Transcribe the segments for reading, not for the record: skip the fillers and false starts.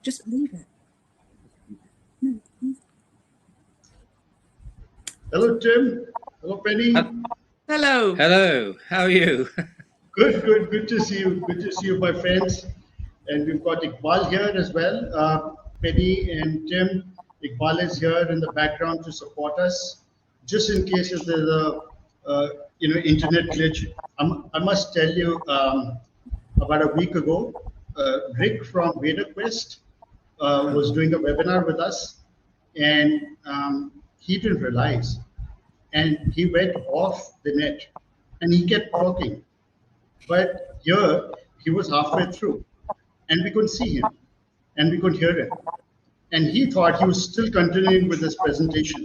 Just leave it. No, leave it. Hello, Tim. Hello, Penny. Hello. Hello. How are you? Good to see you. Good to see you, my friends. And we've got Iqbal here as well. Penny and Tim. Iqbal is here in the background to support us, just in case if there's a internet glitch. I must tell you, about a week ago, Rick from VedaQuest was doing a webinar with us, and he didn't realize, and he went off the net, and he kept talking. But here, he was halfway through, and we couldn't see him, and we couldn't hear him. And he thought he was still continuing with his presentation.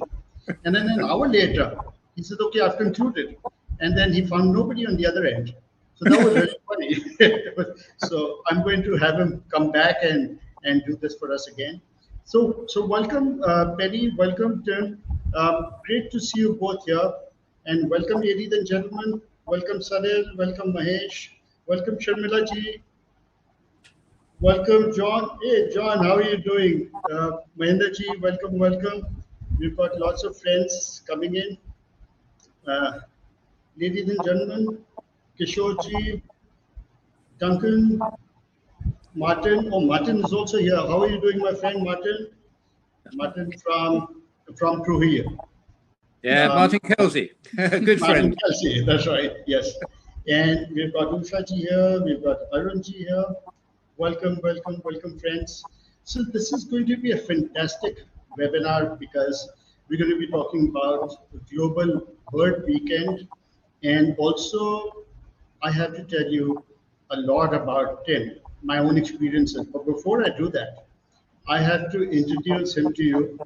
And then an hour later, he said, okay, I've concluded. And then he found nobody on the other end. So that was really funny. So I'm going to have him come back and do this for us again. So welcome, Penny, welcome, Tim. Great to see you both here. And welcome, ladies and gentlemen. Welcome, Salil. Welcome, Mahesh. Welcome, Sharmila ji. Welcome, John. Hey, John, how are you doing? Mahendra ji, welcome, welcome. We've got lots of friends coming in. Ladies and gentlemen, Kishore ji, Duncan, Martin. Oh, Martin is also here. How are you doing, my friend, Martin? Martin from Trujillo. Yeah, Martin Kelsey, good friend. Martin Kelsey, that's right, yes. And we've got Usha ji here, we've got Arun ji here. Welcome, welcome, welcome, friends. So this is going to be a fantastic webinar because we're going to be talking about Global Bird Weekend. And also, I have to tell you a lot about Tim, my own experiences. But before I do that, I have to introduce him to you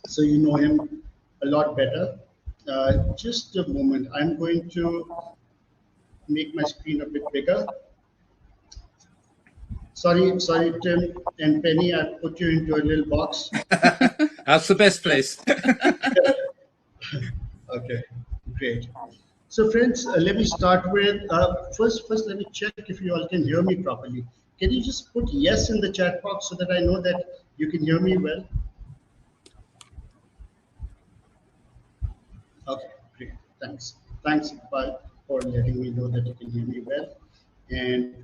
so you know him a lot better. Just a moment. I'm going to make my screen a bit bigger. Sorry, Tim and Penny, I put you into a little box. That's the best place. Okay, great. So friends, let me start with, first let me check if you all can hear me properly. Can you just put yes in the chat box so that I know that you can hear me well? Okay, great, thanks. Thanks, Iqbal, for letting me know that you can hear me well. And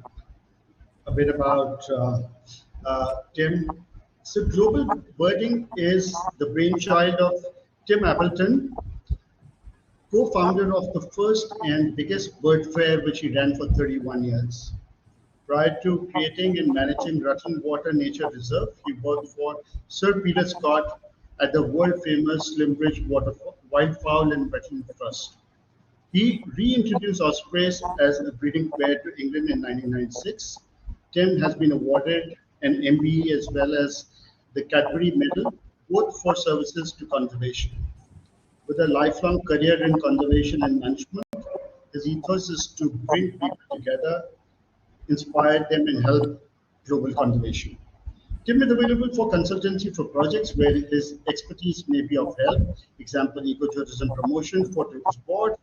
a bit about Tim. So global birding is the brainchild of Tim Appleton, co-founder of the first and biggest bird fair, which he ran for 31 years. Prior to creating and managing Rutland Water Nature Reserve, he worked for Sir Peter Scott at the world-famous Slimbridge Wildfowl and Wetland Trust. He reintroduced ospreys as a breeding pair to England in 1996. Tim has been awarded an MBE as well as the Cadbury Medal, both for services to conservation. With a lifelong career in conservation and management, his ethos is to bring people together, inspire them, and help global conservation. Tim is available for consultancy for projects where his expertise may be of help. Example, ecotourism promotion for tourist board,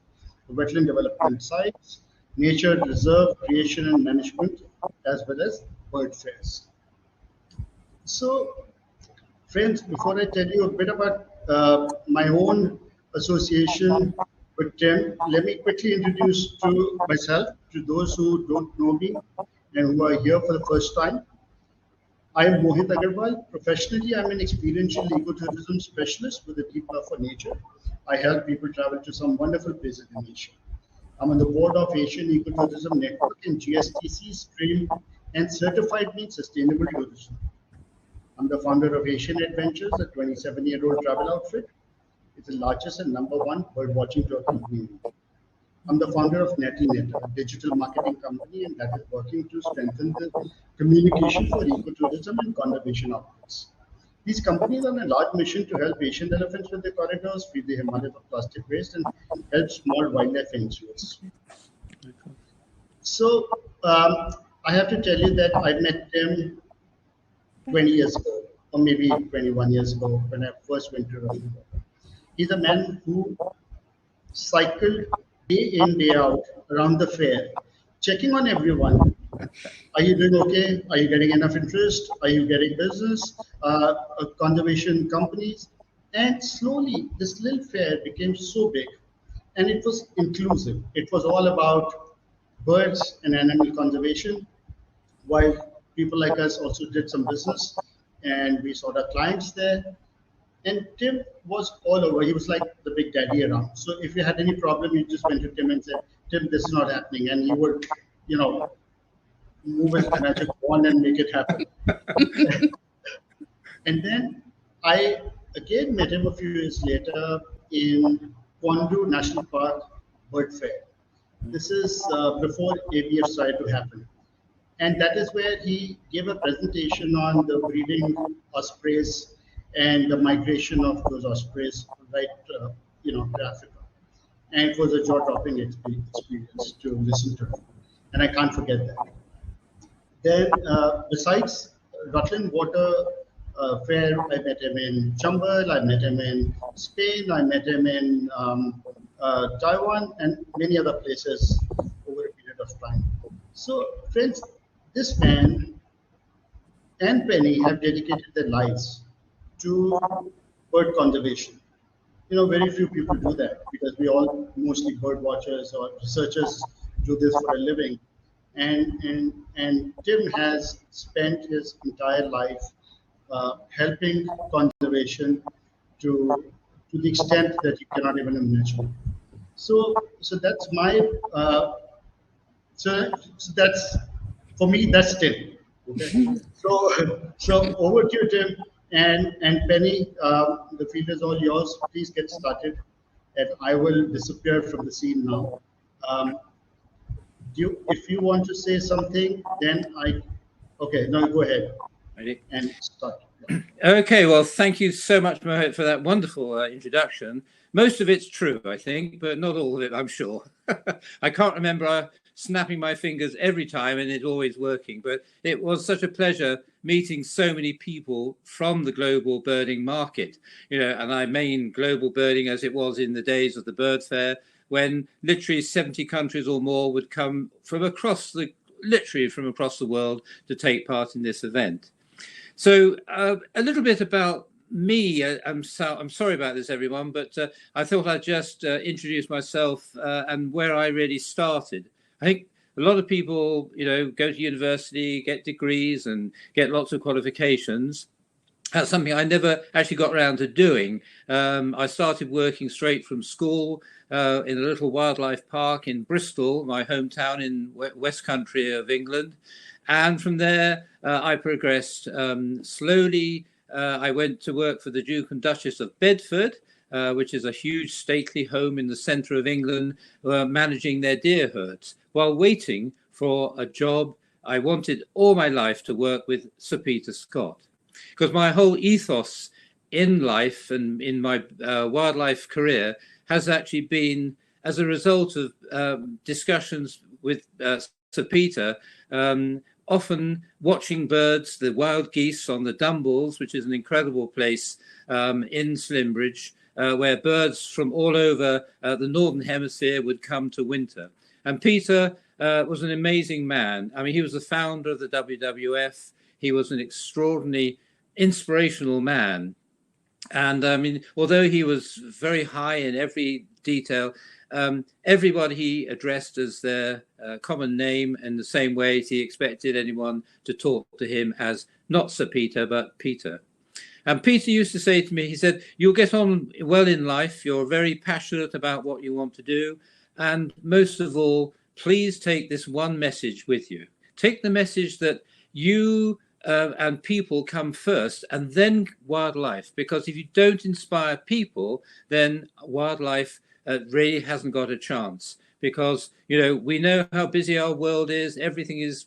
wetland development sites, nature reserve creation and management, as well as bird fairs. So, friends, before I tell you a bit about my own association with Tim, let me quickly introduce to myself, to those who don't know me and who are here for the first time. I am Mohit Agarwal. Professionally, I'm an experiential ecotourism specialist with a deep love for nature. I help people travel to some wonderful places in Asia. I'm on the board of Asian Ecotourism Network and GSTC Stream and Certified Means Sustainable Tourism. I'm the founder of Asian Adventures, a 27-year-old travel outfit. It's the largest and #1 bird watching tour company in India. I'm the founder of NetiNet, a digital marketing company, and that is working to strengthen the communication for ecotourism and conservation outputs. These companies are on a large mission to help Asian elephants with their corridors, free the Himalayas of plastic waste, and help small wildlife NGOs. So I have to tell you that I met Tim 20 years ago, or maybe 21 years ago, when I first went to Rutland. He's a man who cycled day in, day out around the fair, checking on everyone, Are you doing okay? Are you getting enough interest? Are you getting business? Conservation companies? And slowly, this little fair became so big, and it was inclusive. It was all about birds and animal conservation, while people like us also did some business, and we saw the clients there. And Tim was all over. He was like the big daddy around. So if you had any problem, you just went to Tim and said, "Tim, this is not happening," and he would, you know, move his magic wand and make it happen. And then I again met him a few years later in Kwandu National Park Bird Fair. This is before ABF started to happen. And that is where he gave a presentation on the breeding ospreys and the migration of those ospreys right, to Africa. And it was a jaw-dropping experience to listen to, and I can't forget that. Then, besides Rutland Water Fair, I met him in Chambal, I met him in Spain, I met him in Taiwan, and many other places over a period of time. So, friends, this man and Penny have dedicated their lives to bird conservation. Very few people do that because we all mostly bird watchers or researchers do this for a living. And Tim has spent his entire life helping conservation to the extent that you cannot even imagine. So that's my so that's for me, that's Tim. Okay. So over to you, Tim, and Penny. The field is all yours. Please get started, and I will disappear from the scene now. Um, if you want to say something, then okay. No, go ahead. Ready? And start. Okay, well, thank you so much, Mohit, for that wonderful introduction. Most of it's true, I think, but not all of it, I'm sure. I can't remember snapping my fingers every time and it always working, but it was such a pleasure meeting so many people from the global birding market, and I mean global birding as it was in the days of the bird fair, when literally 70 countries or more would come from across the world to take part in this event. So a little bit about me. I'm sorry about this, everyone, but I thought I'd just introduce myself and where I really started. I think a lot of people, go to university, get degrees and get lots of qualifications. That's something I never actually got around to doing. I started working straight from school in a little wildlife park in Bristol, my hometown in West Country of England. And from there, I progressed slowly. I went to work for the Duke and Duchess of Bedford, which is a huge stately home in the centre of England, managing their deer herds, while waiting for a job. I wanted all my life to work with Sir Peter Scott, because my whole ethos in life and in my wildlife career has actually been as a result of discussions with Sir Peter, often watching birds, the wild geese on the Dumbles, which is an incredible place in Slimbridge, where birds from all over the Northern Hemisphere would come to winter. And Peter was an amazing man. I mean, he was the founder of the WWF. He was an extraordinary, inspirational man. And I mean, although he was very high in every detail, everybody he addressed as their common name in the same way as he expected anyone to talk to him as not Sir Peter, but Peter. And Peter used to say to me, he said, "You'll get on well in life. You're very passionate about what you want to do. And most of all, please take this one message with you. Take the message that you and people come first, and then wildlife. Because if you don't inspire people, then wildlife really hasn't got a chance. Because, we know how busy our world is. Everything is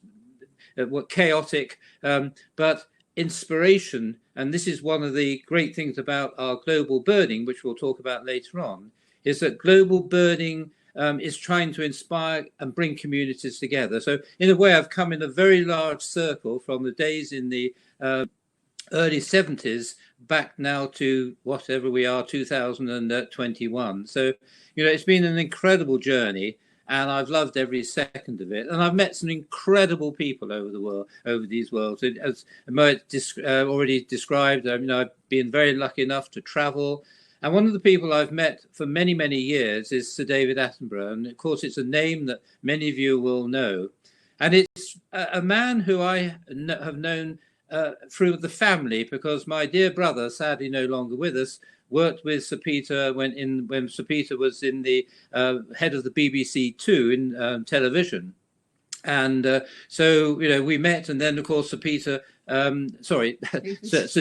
chaotic. But inspiration, and this is one of the great things about our global birding, which we'll talk about later on, is that global birding is trying to inspire and bring communities together. So in a way, I've come in a very large circle from the days in the early 70s back now to whatever we are, 2021. So, it's been an incredible journey. and I've loved every second of it. And I've met some incredible people over the world, over these worlds. As Moet already described, I've been very lucky enough to travel. And one of the people I've met for many, many years is Sir David Attenborough. And of course, it's a name that many of you will know. And it's a man who I have known through the family, because my dear brother, sadly no longer with us, worked with Sir Peter when Sir Peter was in the head of the BBC Two in television. And so, we met, and then, of course, Sir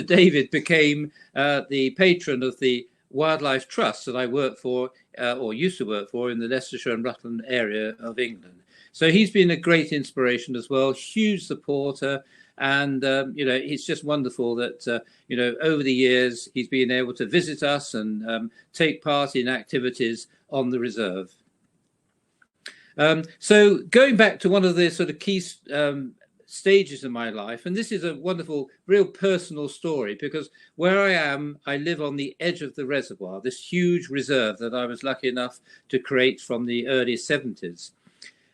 David became the patron of the Wildlife Trust that I work for, or used to work for, in the Leicestershire and Rutland area of England. So he's been a great inspiration as well, huge supporter. And, it's just wonderful that, over the years, he's been able to visit us and take part in activities on the reserve. So going back to one of the sort of key stages of my life, and this is a wonderful, real personal story, because where I am, I live on the edge of the reservoir, this huge reserve that I was lucky enough to create from the early 70s.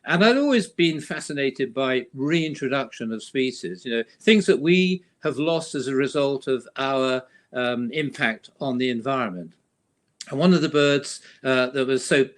And I'd always been fascinated by reintroduction of species, things that we have lost as a result of our impact on the environment. And one of the birds that was so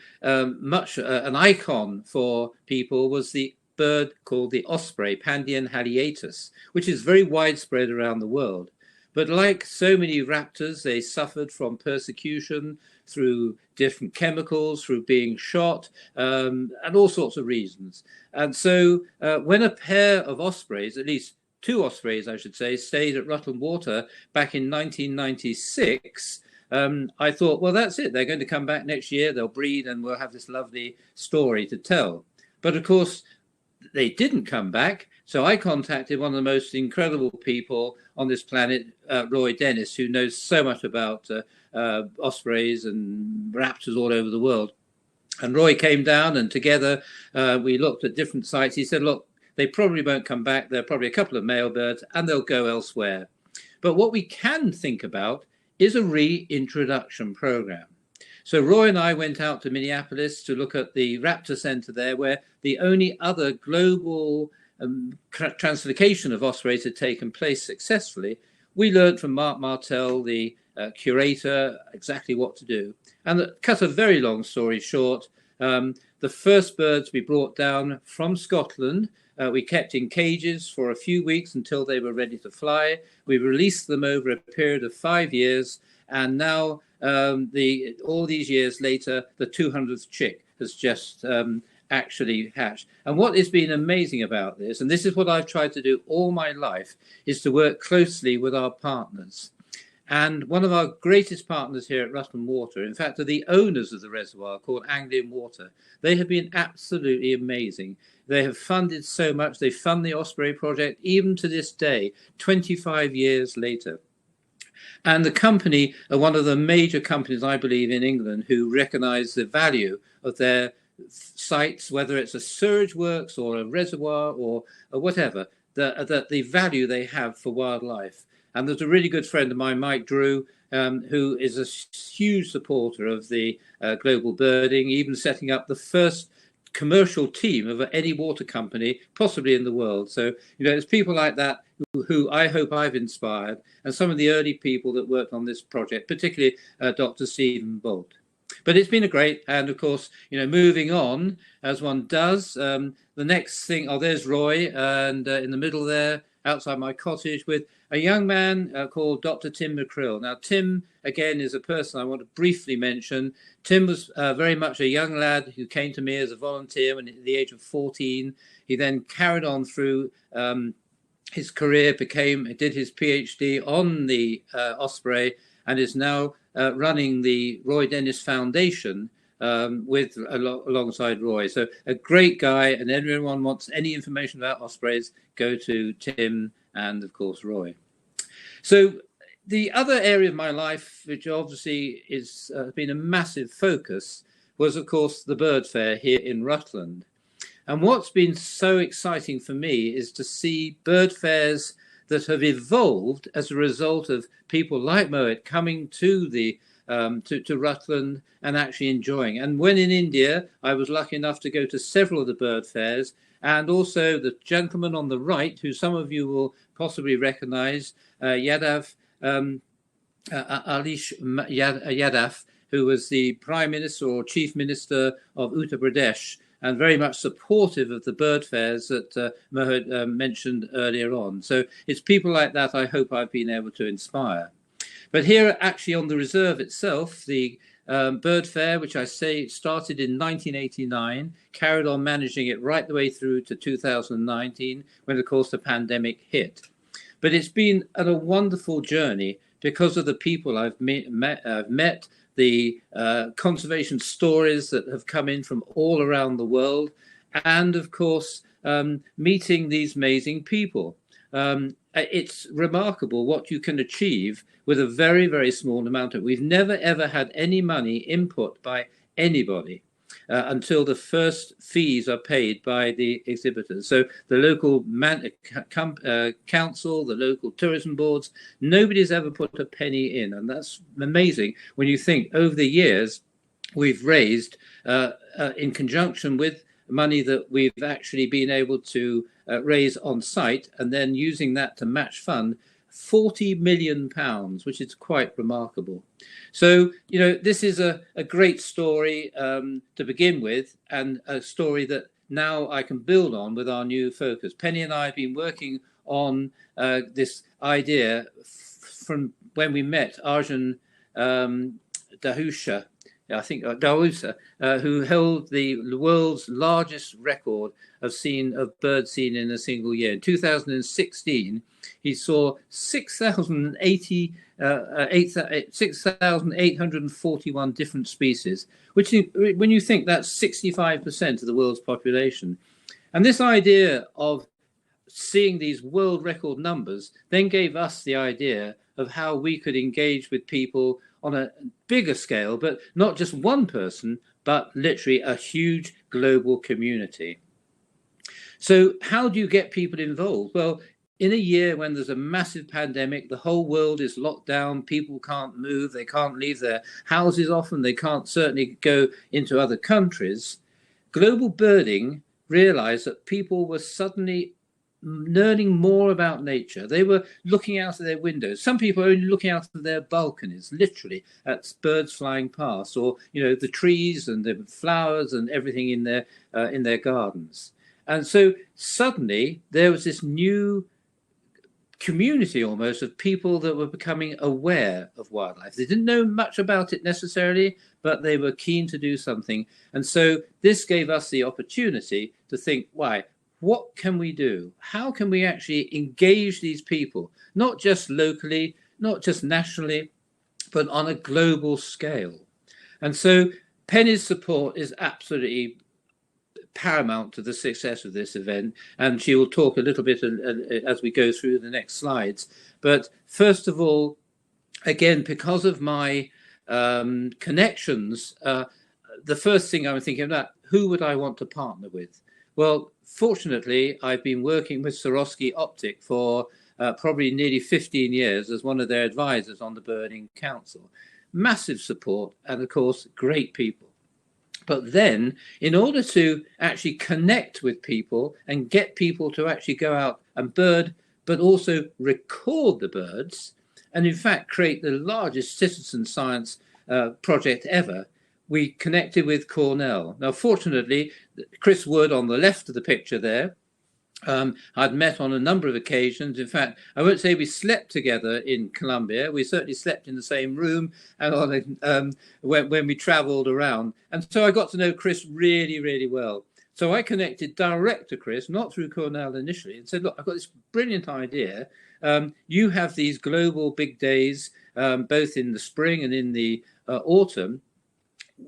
much an icon for people was the bird called the osprey, Pandion haliatus, which is very widespread around the world. But like so many raptors, they suffered from persecution through different chemicals, through being shot, and all sorts of reasons. And so when a pair of ospreys, at least two ospreys, I should say, stayed at Rutland Water back in 1996, I thought, well, that's it. They're going to come back next year, they'll breed, and we'll have this lovely story to tell. But of course, they didn't come back. So I contacted one of the most incredible people on this planet, Roy Dennis, who knows so much about ospreys and raptors all over the world. And Roy came down, and together we looked at different sites. He said, look, they probably won't come back. There are probably a couple of male birds, and they'll go elsewhere. But what we can think about is a reintroduction program. So Roy and I went out to Minneapolis to look at the Raptor Center there, where the only other global translocation of ospreys had taken place successfully. We learned from Mark Martell, the curator, exactly what to do. And to cut a very long story short, the first birds we brought down from Scotland, we kept in cages for a few weeks until they were ready to fly. We released them over a period of 5 years, and now all these years later, the 200th chick has just actually hatched. And what has been amazing about this, and this is what I've tried to do all my life, is to work closely with our partners. And one of our greatest partners here at Rutland Water, in fact, are the owners of the reservoir, called Anglian Water. They have been absolutely amazing. They have funded so much. They fund the Osprey project, even to this day, 25 years later. And the company are one of the major companies, I believe, in England, who recognise the value of their sites, whether it's a sewage works or a reservoir or whatever, the value they have for wildlife. And there's a really good friend of mine, Mike Drew, who is a huge supporter of the global birding, even setting up the first commercial team of any water company, possibly in the world. So, it's people like that who I hope I've inspired, and some of the early people that worked on this project, particularly Dr. Stephen Bolt. But it's been a great, and of course, moving on as one does. The next thing, there's Roy, and in the middle there, outside my cottage, with a young man called Dr. Tim McCrill. Now, Tim, again, is a person I want to briefly mention. Tim was very much a young lad who came to me as a volunteer at the age of 14. He then carried on through his career, did his PhD on the Osprey, and is now running the Roy Dennis Foundation alongside Roy. So a great guy, and everyone wants any information about ospreys, go to Tim and, of course, Roy. So the other area of my life, which obviously has been a massive focus, was, of course, the bird fair here in Rutland. And what's been so exciting for me is to see bird fairs that have evolved as a result of people like Moet coming to the to Rutland and actually enjoying. And when in India, I was lucky enough to go to several of the bird fairs, and also the gentleman on the right, who some of you will possibly recognize, Yadav, Alish Yadav, who was the Prime Minister or Chief Minister of Uttar Pradesh, and very much supportive of the bird fairs that Mohit mentioned earlier on. So it's people like that I hope I've been able to inspire. But here actually on the reserve itself, the bird fair, which I say started in 1989, carried on managing it right the way through to 2019, when of course the pandemic hit. But it's been a wonderful journey because of the people I've met, the conservation stories that have come in from all around the world, and of course, meeting these amazing people. It's remarkable what you can achieve with a very, very small amount of. We've never, ever had any money input by anybody until the first fees are paid by the exhibitors. So the local council, the local tourism boards, nobody's ever put a penny in. And that's amazing when you think over the years we've raised, in conjunction with money that we've actually been able to raise on site, and then using that to match fund £40 million, which is quite remarkable. So, you know, this is a great story to begin with, and a story that now I can build on with our new focus. Penny and I have been working on this idea from when we met Arjun Dahusha, I think Dahusa, who held the world's largest record of birds seen in a single year. In 2016, he saw 6,841 different species, which, when you think, that's 65% of the world's population. And this idea of seeing these world record numbers then gave us the idea of how we could engage with people on a bigger scale, but not just one person, but literally a huge global community. So how do you get people involved? Well, in a year when there's a massive pandemic, the whole world is locked down, people can't move, they can't leave their houses often, they can't certainly go into other countries, global birding realized that people were suddenly learning more about nature. They were looking out of their windows. Some people are only looking out of their balconies, literally, at birds flying past, or, you know, the trees and the flowers and everything in their gardens. And so suddenly there was this new community almost of people that were becoming aware of wildlife. They didn't know much about it necessarily, but they were keen to do something. And so this gave us the opportunity to think, why? What can we do? How can we actually engage these people, not just locally, not just nationally, but on a global scale? And so Penny's support is absolutely paramount to the success of this event, and she will talk a little bit as we go through the next slides. But first of all, again, because of my connections, the first thing I'm thinking about, who would I want to partner with? Well, fortunately, I've been working with Swarovski Optic for probably nearly 15 years as one of their advisors on the Birding Council. Massive support and, of course, great people. But then, in order to actually connect with people and get people to actually go out and bird, but also record the birds, and in fact create the largest citizen science project ever, we connected with Cornell. Now, fortunately, Chris Wood on the left of the picture there, I'd met on a number of occasions. In fact, I won't say we slept together in Colombia. We certainly slept in the same room and when we traveled around. And so I got to know Chris really, really well. So I connected direct to Chris, not through Cornell initially, and said, look, I've got this brilliant idea. You have these global big days, both in the spring and in the autumn.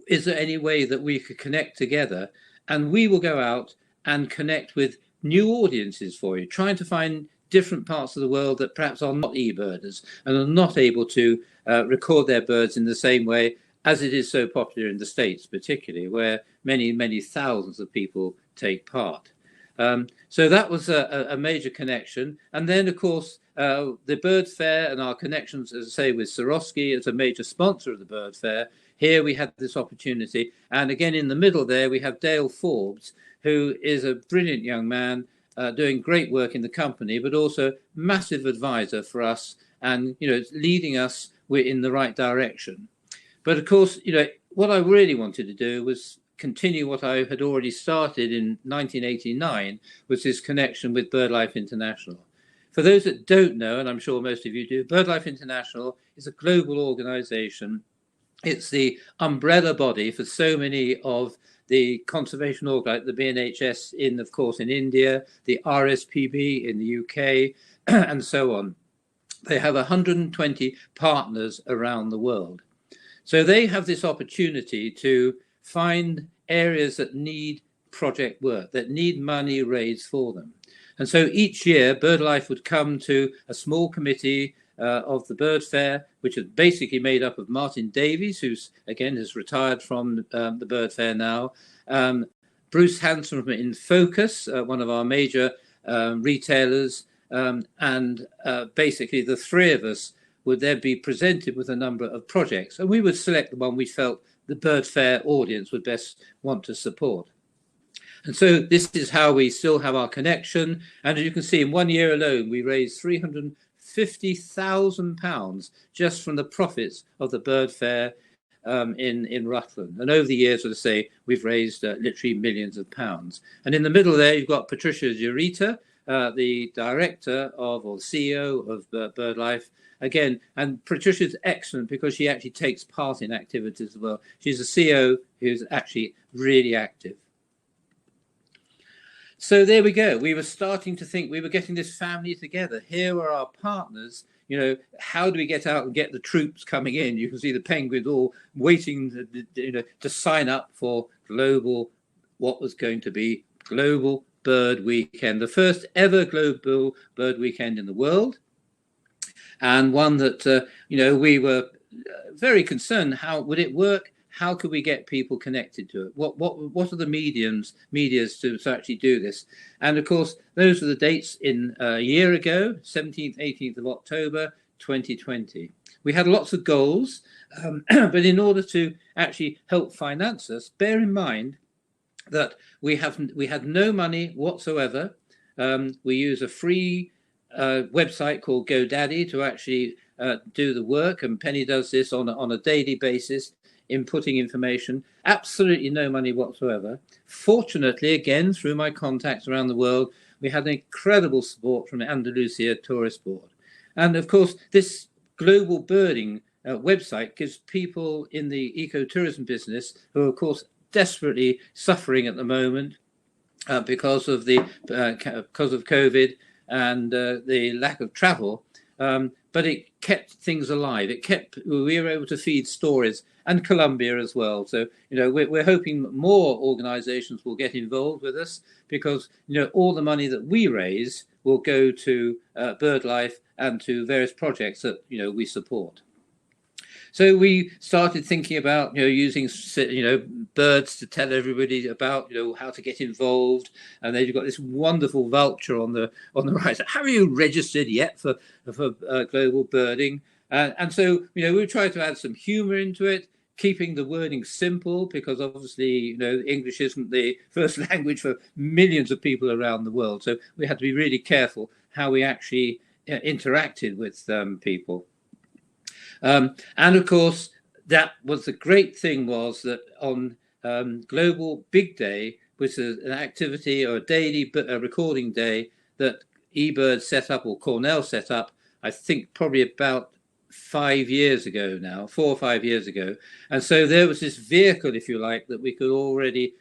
Is there any way that we could connect together, and we will go out and connect with new audiences for you, trying to find different parts of the world that perhaps are not e-birders and are not able to record their birds in the same way as it is so popular in the States, particularly, where many, many thousands of people take part. So that was a major connection. And then, of course, the Bird Fair and our connections, as I say, with Swarovski as a major sponsor of the Bird Fair. Here we had this opportunity. And again, in the middle there, we have Dale Forbes, who is a brilliant young man doing great work in the company, but also massive advisor for us and, leading us in the right direction. But of course, what I really wanted to do was continue what I had already started in 1989, was this connection with BirdLife International. For those that don't know, and I'm sure most of you do, BirdLife International is a global organization. It's the umbrella body for so many of the conservation org, like the BNHS of course, in India, the RSPB in the UK, and so on. They have 120 partners around the world. So they have this opportunity to find areas that need project work, that need money raised for them. And so each year, BirdLife would come to a small committee of the Bird Fair, which is basically made up of Martin Davies, who's, again, has retired from the Bird Fair now, Bruce Hanson from In Focus, one of our major retailers, and basically the three of us would then be presented with a number of projects, and we would select the one we felt the Bird Fair audience would best want to support. And so this is how we still have our connection. And as you can see, in 1 year alone, we raised £350,000 just from the profits of the Bird Fair in Rutland. And over the years, as I say, we've raised literally millions of pounds. And in the middle there, you've got Patricia Zurita, the director or CEO of BirdLife. Again, and Patricia's excellent because she actually takes part in activities as well. She's a CEO who's actually really active. So there we go. We were starting to think we were getting this family together. Here were our partners. How do we get out and get the troops coming in? You can see the penguins all waiting to sign up for what was going to be Global Bird Weekend, the first ever Global Bird Weekend in the world. And one that, we were very concerned, how would it work? How could we get people connected to it? What are the medias to actually do this? And of course, those are the dates in a year ago, 17th, 18th of October, 2020. We had lots of goals, but in order to actually help finance us, bear in mind that we had no money whatsoever. We use a free website called GoDaddy to actually do the work, and Penny does this on a daily basis, inputting information. Absolutely no money whatsoever. Fortunately, again, through my contacts around the world, we had incredible support from the Andalusia Tourist Board. And of course, this global birding website gives people in the ecotourism business, who are of course desperately suffering at the moment because of COVID and the lack of travel, but it kept things alive. We were able to feed stories, and Colombia as well. So, we're hoping more organizations will get involved with us, because, all the money that we raise will go to BirdLife and to various projects that, we support. So we started thinking about, using, birds to tell everybody about, how to get involved. And then you've got this wonderful vulture on the right. Have you registered yet for global birding? And so, we tried to add some humor into it, keeping the wording simple, because obviously, English isn't the first language for millions of people around the world. So we had to be really careful how we actually interacted with people. And of course, that was the great thing, was that on Global Big Day, which is an activity or a daily recording day that eBird set up, or Cornell set up, I think probably about 5 years ago now, 4 or 5 years ago. And so there was this vehicle, if you like, that we could already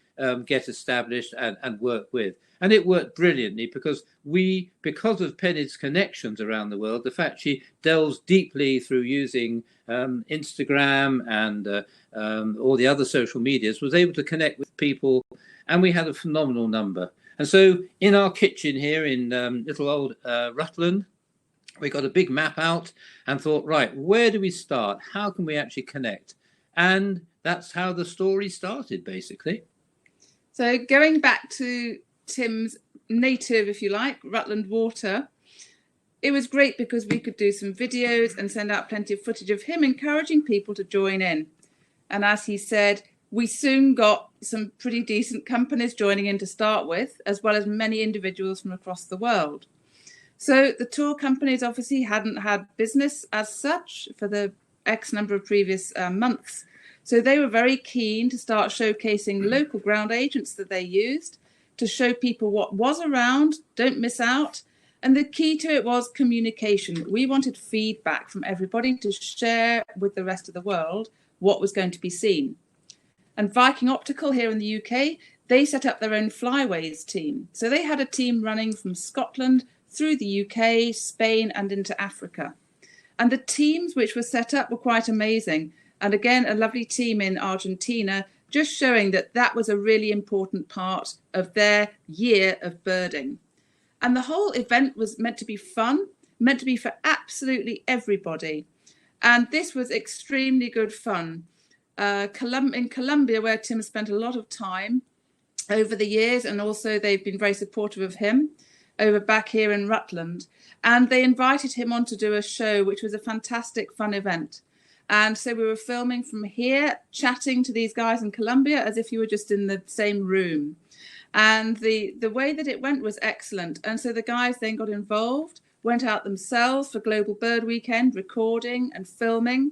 get established and work with. And it worked brilliantly because of Penny's connections around the world, the fact she delves deeply through using Instagram and all the other social medias, was able to connect with people, and we had a phenomenal number. And so in our kitchen here in little old Rutland, we got a big map out and thought, right, where do we start? How can we actually connect? And that's how the story started, basically. So going back to Tim's native, if you like, Rutland water, it was great because we could do some videos and send out plenty of footage of him encouraging people to join in. And as he said, we soon got some pretty decent companies joining in to start with, as well as many individuals from across the world. So the tour companies obviously hadn't had business as such for the X number of previous months. So they were very keen to start showcasing local ground agents that they used to show people what was around, don't miss out. And the key to it was communication. We wanted feedback from everybody to share with the rest of the world what was going to be seen. And Viking Optical here in the UK, they set up their own flyways team. So they had a team running from Scotland through the UK, Spain, and into Africa. And the teams which were set up were quite amazing. And again, a lovely team in Argentina, just showing that that was a really important part of their year of birding. And the whole event was meant to be fun, meant to be for absolutely everybody. And this was extremely good fun. In Colombia, where Tim spent a lot of time over the years, and also they've been very supportive of him, over back here in Rutland. And they invited him on to do a show, which was a fantastic, fun event. And so we were filming from here, chatting to these guys in Colombia as if you were just in the same room. And the way that it went was excellent. And so the guys then got involved, went out themselves for Global Bird Weekend, recording and filming.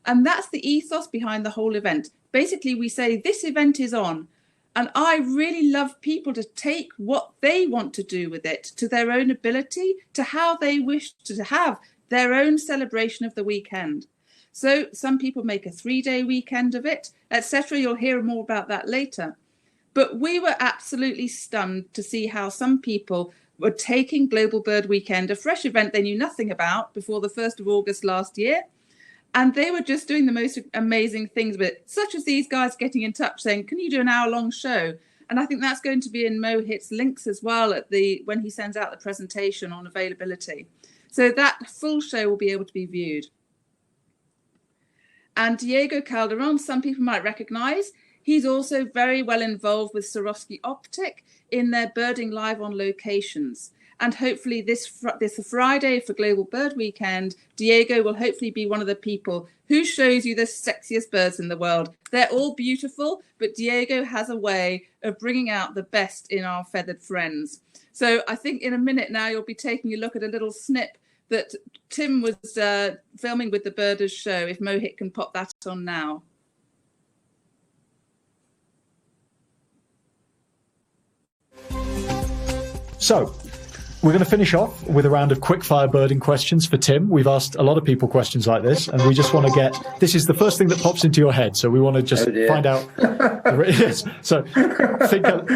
And that's the ethos behind the whole event. Basically, we say this event is on. And I really love people to take what they want to do with it to their own ability, to how they wish to have their own celebration of the weekend. So some people make a 3-day weekend of it, etc. You'll hear more about that later. But we were absolutely stunned to see how some people were taking Global Bird Weekend, a fresh event they knew nothing about before the 1st of August last year. And they were just doing the most amazing things with it, such as these guys getting in touch saying, can you do an hour-long show? And I think that's going to be in Mohit's links as well when he sends out the presentation on availability. So that full show will be able to be viewed. And Diego Calderon, some people might recognize, he's also very well involved with Swarovski Optic in their birding live on locations. And hopefully this Friday for Global Bird Weekend, Diego will hopefully be one of the people who shows you the sexiest birds in the world. They're all beautiful, but Diego has a way of bringing out the best in our feathered friends. So I think in a minute now, you'll be taking a look at a little snip that Tim was filming with the Birders show, if Mohit can pop that on now. So we're going to finish off with a round of quick-fire birding questions for Tim. We've asked a lot of people questions like this, and we just want to get... This is the first thing that pops into your head, so we want to just find out... So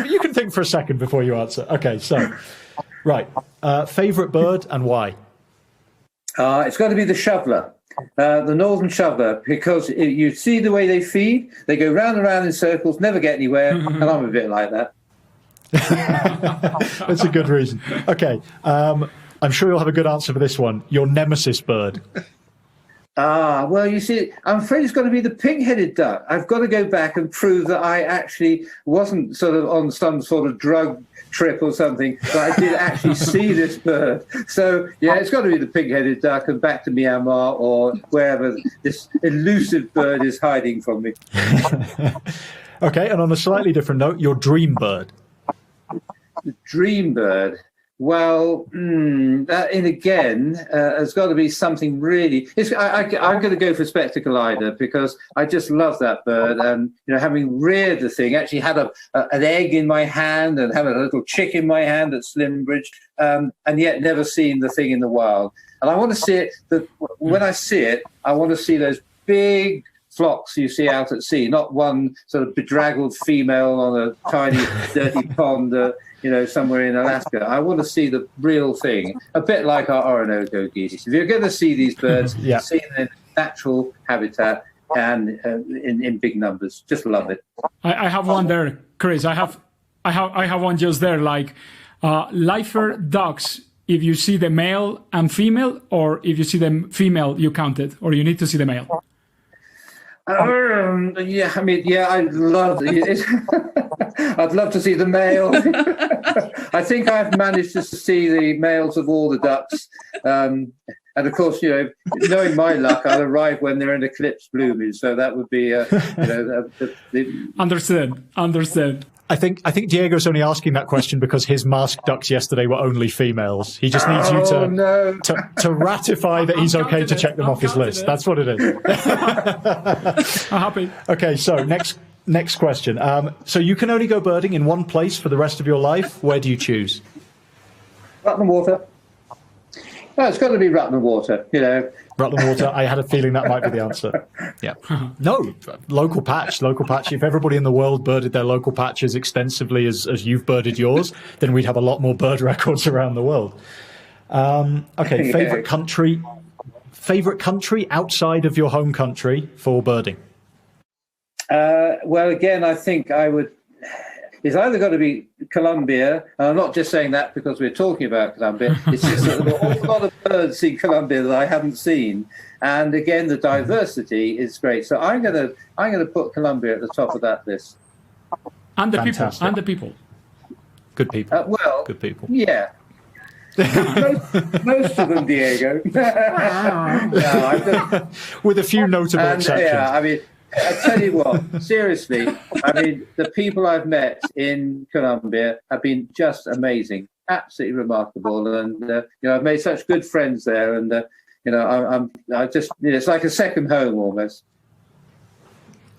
you can think for a second before you answer. Okay, so, right. Favourite bird and why? It's got to be the shoveler, the northern shoveler, because you see the way they feed. They go round and round in circles, never get anywhere, and I'm a bit like that. That's a good reason. Okay, I'm sure you'll have a good answer for this one. Your nemesis bird. Well, you see, I'm afraid it's got to be the pink-headed duck. I've got to go back and prove that I actually wasn't sort of on some sort of drug trip or something, but I did actually see this bird. So, yeah, it's got to be the pink-headed duck and back to Myanmar or wherever this elusive bird is hiding from me. Okay, and on a slightly different note, your dream bird. The dream bird. Well, that in again has got to be something really. I'm going to go for spectacle eider because I just love that bird, and having reared the thing, actually had an egg in my hand and having a little chick in my hand at Slimbridge, and yet never seen the thing in the wild. And I want to see it. When I see it, I want to see those big flocks you see out at sea, not one sort of bedraggled female on a tiny dirty pond. Somewhere in Alaska. I want to see the real thing, a bit like our Orinoco geese. If you're going to see these birds, see them in natural habitat and in big numbers. Just love it. I have one there, Chris. I have one just there, like lifer ducks. If you see the male and female, or if you see the female, you count it, or you need to see the male. Yeah, I mean, yeah, I'd love it. I'd love to see the male. I think I've managed to see the males of all the ducks. And of course, knowing my luck, I'll arrive when they're in eclipse blooming. So that would be, Understood. I think Diego's only asking that question because his masked ducks yesterday were only females. He just needs you to ratify that he's okay to check them off his list. That's what it is. I'm happy. Okay, so next question. So you can only go birding in one place for the rest of your life. Where do you choose? Rutland Water. Oh, it's got to be Rutland Water, Rutland Water. I had a feeling that might be the answer. Yeah. No, local patch. If everybody in the world birded their local patches extensively as you've birded yours, then we'd have a lot more bird records around the world. Okay, favorite country outside of your home country for birding? Well, again, I think I would. It's either got to be Colombia, and I'm not just saying that because we're talking about Colombia. It's just that there are an awful lot of birds in Colombia that I haven't seen, and again, the diversity is great. So I'm gonna put Colombia at the top of that list. And the Fantastic. people. Good people. Well, good people. Yeah. most of them, Diego. No, with a few notable exceptions. Yeah, I mean. I tell you what, seriously, I mean, the people I've met in Colombia have been just amazing, absolutely remarkable. And, I've made such good friends there. And, I just, it's like a second home almost.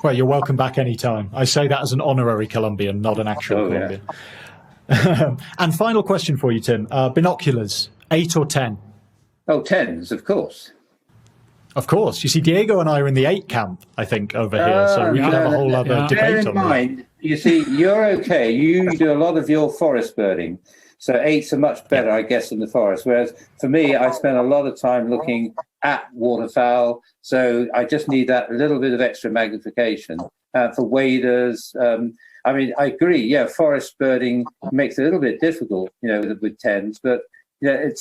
Well, you're welcome back anytime. I say that as an honorary Colombian, not an actual Colombian. Yeah. And final question for you, Tim. Binoculars, 8 or 10? Oh, 10s, of course. Of course. You see, Diego and I are in the 8 camp, I think, over here. So we could have a whole other debate Bear in on mind, that. You see, you're okay. You do a lot of your forest birding. So 8s are much better, I guess, in the forest. Whereas for me, I spend a lot of time looking at waterfowl. So I just need that little bit of extra magnification. For waders, I mean, I agree. Yeah, forest birding makes it a little bit difficult, with 10s. But it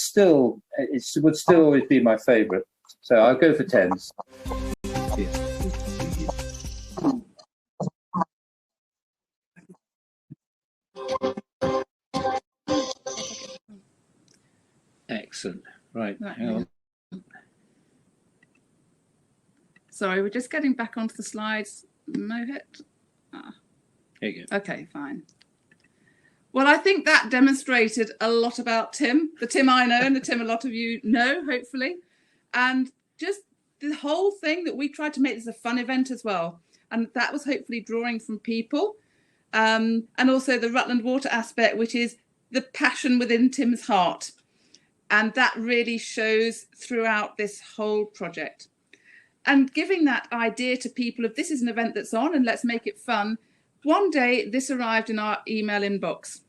would still always be my favorite. So I'll go for 10s. Excellent. Right. Hang on. Sorry, we're just getting back onto the slides. Mohit. There you go. Okay, fine. Well, I think that demonstrated a lot about Tim, the Tim I know and the Tim a lot of you know, hopefully. And just the whole thing that we tried to make this a fun event as well. And that was hopefully drawing from people. And also the Rutland Water aspect, which is the passion within Tim's heart. And that really shows throughout this whole project. And giving that idea to people of this is an event that's on and let's make it fun. One day this arrived in our email inbox.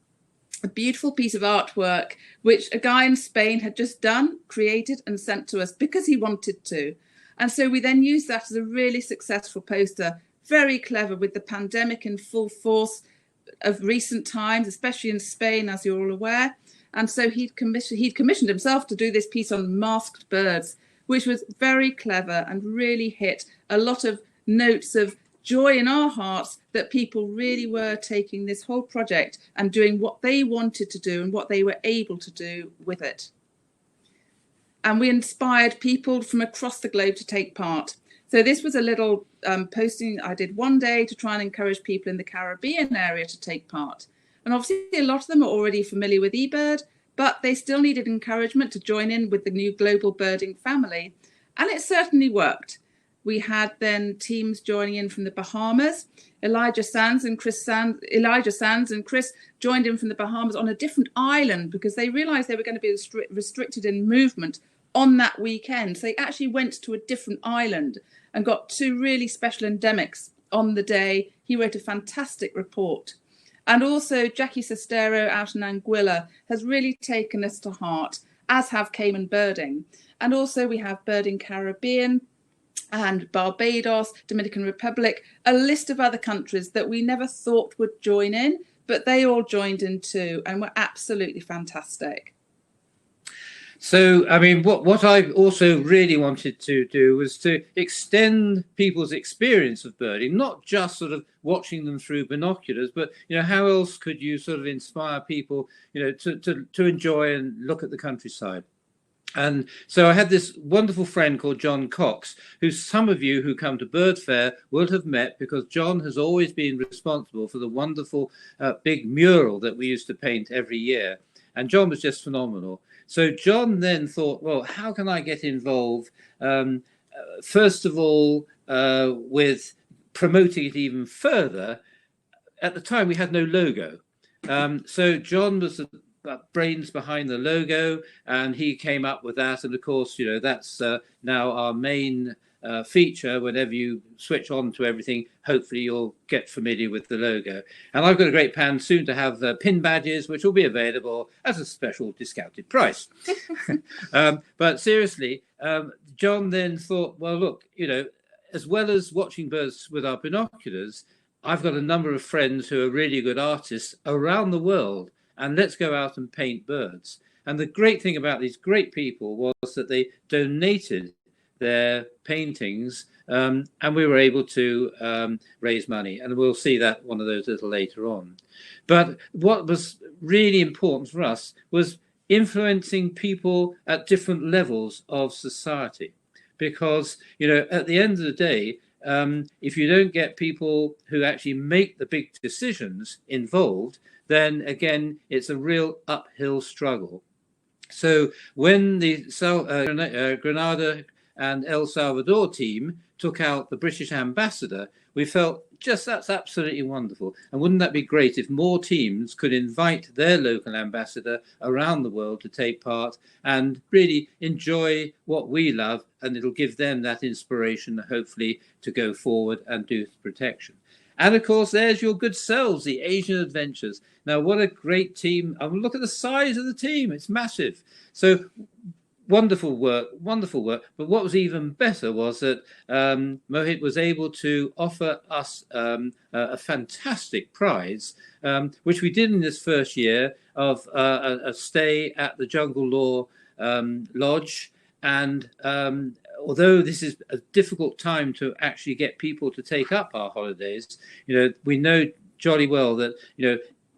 A beautiful piece of artwork, which a guy in Spain had just done, created and sent to us because he wanted to. And so we then used that as a really successful poster, very clever with the pandemic in full force of recent times, especially in Spain, as you're all aware. And so he'd commissioned himself to do this piece on masked birds, which was very clever and really hit a lot of notes of joy in our hearts that people really were taking this whole project and doing what they wanted to do and what they were able to do with it. And we inspired people from across the globe to take part. So this was a little posting I did one day to try and encourage people in the Caribbean area to take part. And obviously a lot of them are already familiar with eBird, but they still needed encouragement to join in with the new global birding family. And it certainly worked. We had then teams joining in from the Bahamas. Elijah Sands and Chris joined in from the Bahamas on a different island because they realized they were going to be restricted in movement on that weekend. So they actually went to a different island and got 2 really special endemics on the day. He wrote a fantastic report. And also Jackie Sestero out in Anguilla has really taken us to heart, as have Cayman Birding. And also we have Birding Caribbean and Barbados, Dominican Republic, a list of other countries that we never thought would join in, but they all joined in too and were absolutely fantastic. So, I mean, what I also really wanted to do was to extend people's experience of birding, not just sort of watching them through binoculars, but, how else could you sort of inspire people, to enjoy and look at the countryside? And so I had this wonderful friend called John Cox, who some of you who come to Bird Fair will have met, because John has always been responsible for the wonderful big mural that we used to paint every year. And John was just phenomenal. So John then thought, well, how can I get involved, first of all, with promoting it even further? At the time, we had no logo. So John was the brains behind the logo, and he came up with that. And of course, that's now our main feature. Whenever you switch on to everything, hopefully you'll get familiar with the logo. And I've got a great plan soon to have pin badges, which will be available at a special discounted price. But seriously, John then thought, well, look, as well as watching birds with our binoculars, I've got a number of friends who are really good artists around the world, and let's go out and paint birds. And the great thing about these great people was that they donated their paintings, and we were able to raise money. And we'll see that one of those a little later on. But what was really important for us was influencing people at different levels of society. Because, at the end of the day, if you don't get people who actually make the big decisions involved, then again, it's a real uphill struggle. So when the Grenada and El Salvador team took out the British ambassador, we felt that's absolutely wonderful. And wouldn't that be great if more teams could invite their local ambassador around the world to take part and really enjoy what we love, and it'll give them that inspiration, hopefully, to go forward and do protection. And of course, there's your good selves, the Asian Adventures. Now, what a great team. I mean, look at the size of the team. It's massive. So wonderful work. But what was even better was that Mohit was able to offer us a fantastic prize, which we did in this first year of a stay at the Jungle Law Lodge. And although this is a difficult time to actually get people to take up our holidays, we know jolly well that,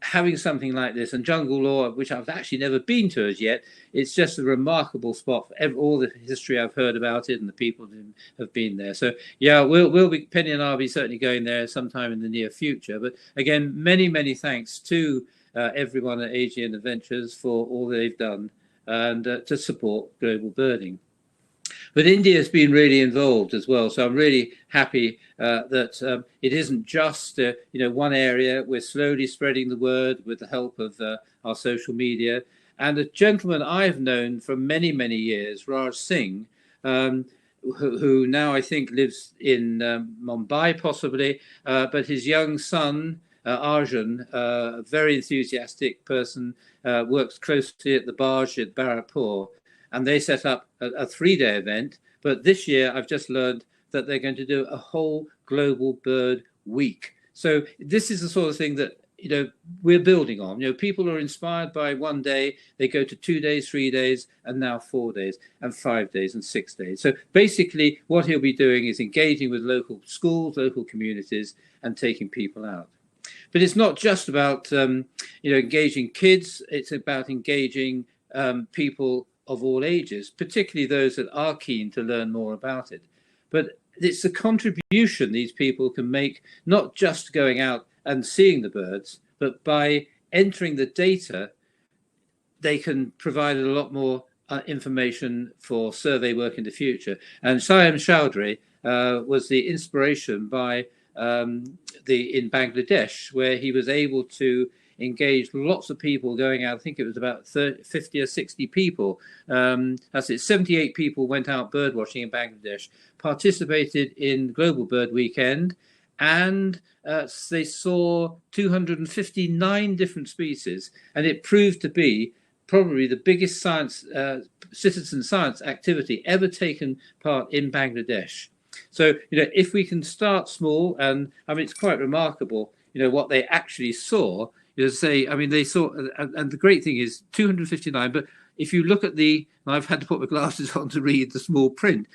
having something like this, and Jungle Law, which I've actually never been to as yet, it's just a remarkable spot for all the history I've heard about it and the people who have been there. So yeah, we'll be, Penny and I'll be certainly going there sometime in the near future. But again, many, many thanks to everyone at Asian Adventures for all they've done and to support global birding. But India has been really involved as well. So I'm really happy that it isn't just one area. We're slowly spreading the word with the help of our social media. And a gentleman I've known for many, many years, Raj Singh, who now I think lives in Mumbai possibly, but his young son, Arjun, a very enthusiastic person, works closely at the barge at Barapur. And they set up a 3-day event. But this year, I've just learned that they're going to do a whole global bird week. So this is the sort of thing that, we're building on. People are inspired by one day, they go to 2 days, 3 days, and now 4 days, and 5 days, and 6 days. So basically, what he'll be doing is engaging with local schools, local communities, and taking people out. But it's not just about, engaging kids. It's about engaging people of all ages, particularly those that are keen to learn more about it. But it's the contribution these people can make, not just going out and seeing the birds, but by entering the data, they can provide a lot more information for survey work in the future. And Syam Chowdhury was the inspiration by in Bangladesh, where he was able to engaged lots of people going out. I think it was about 50 or 60 people. That's it. 78 people went out bird watching in Bangladesh, participated in Global Bird Weekend, and they saw 259 different species. And it proved to be probably the biggest citizen science activity ever taken part in Bangladesh. So, if we can start small, and I mean, it's quite remarkable, what they actually saw. They saw, and the great thing is 259, but if you look at I've had to put my glasses on to read the small print,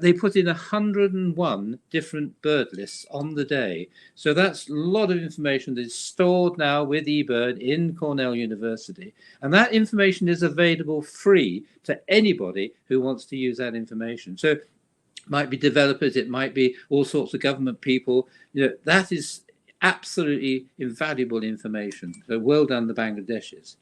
they put in 101 different bird lists on the day. So that's a lot of information that is stored now with eBird in Cornell University. And that information is available free to anybody who wants to use that information. So it might be developers, it might be all sorts of government people. That is absolutely invaluable information. So well done, the Bangladeshis.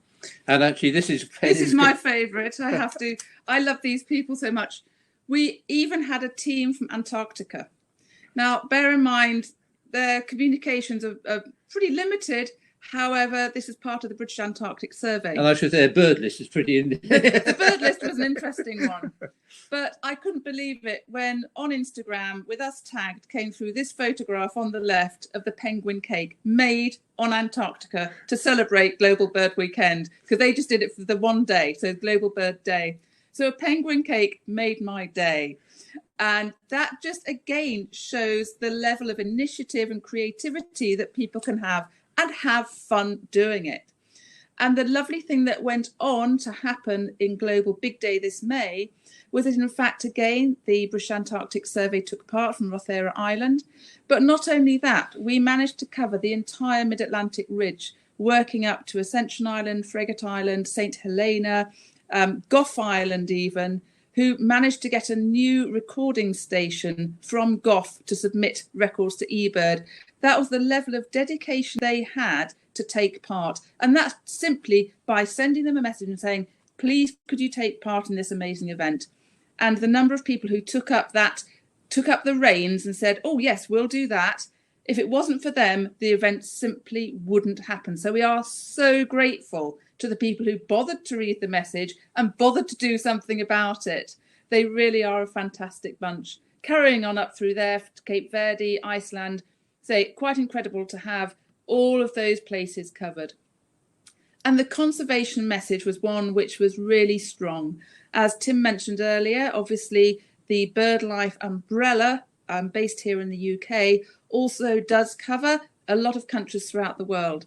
And actually, this is my favourite. I love these people so much. We even had a team from Antarctica. Now, bear in mind, their communications are pretty limited. However, this is part of the British Antarctic Survey. And I should say, a bird list is pretty... The bird list was an interesting one. But I couldn't believe it when on Instagram, with us tagged, came through this photograph on the left of the penguin cake made on Antarctica to celebrate Global Bird Weekend, because they just did it for the one day, so Global Bird Day. So a penguin cake made my day. And that just, again, shows the level of initiative and creativity that people can have and have fun doing it. And the lovely thing that went on to happen in Global Big Day this May was that, in fact, again, the British Antarctic Survey took part from Rothera Island. But not only that, we managed to cover the entire Mid-Atlantic Ridge, working up to Ascension Island, Frigate Island, St. Helena, Gough Island even, who managed to get a new recording station from Gough to submit records to eBird. That was the level of dedication they had to take part. And that's simply by sending them a message and saying, please, could you take part in this amazing event? And the number of people who took up the reins and said, oh, yes, we'll do that. If it wasn't for them, the event simply wouldn't happen. So we are so grateful to the people who bothered to read the message and bothered to do something about it. They really are a fantastic bunch. Carrying on up through there to Cape Verde, Iceland, quite incredible to have all of those places covered. And the conservation message was one which was really strong. As Tim mentioned earlier, obviously the BirdLife umbrella, based here in the UK, also does cover a lot of countries throughout the world.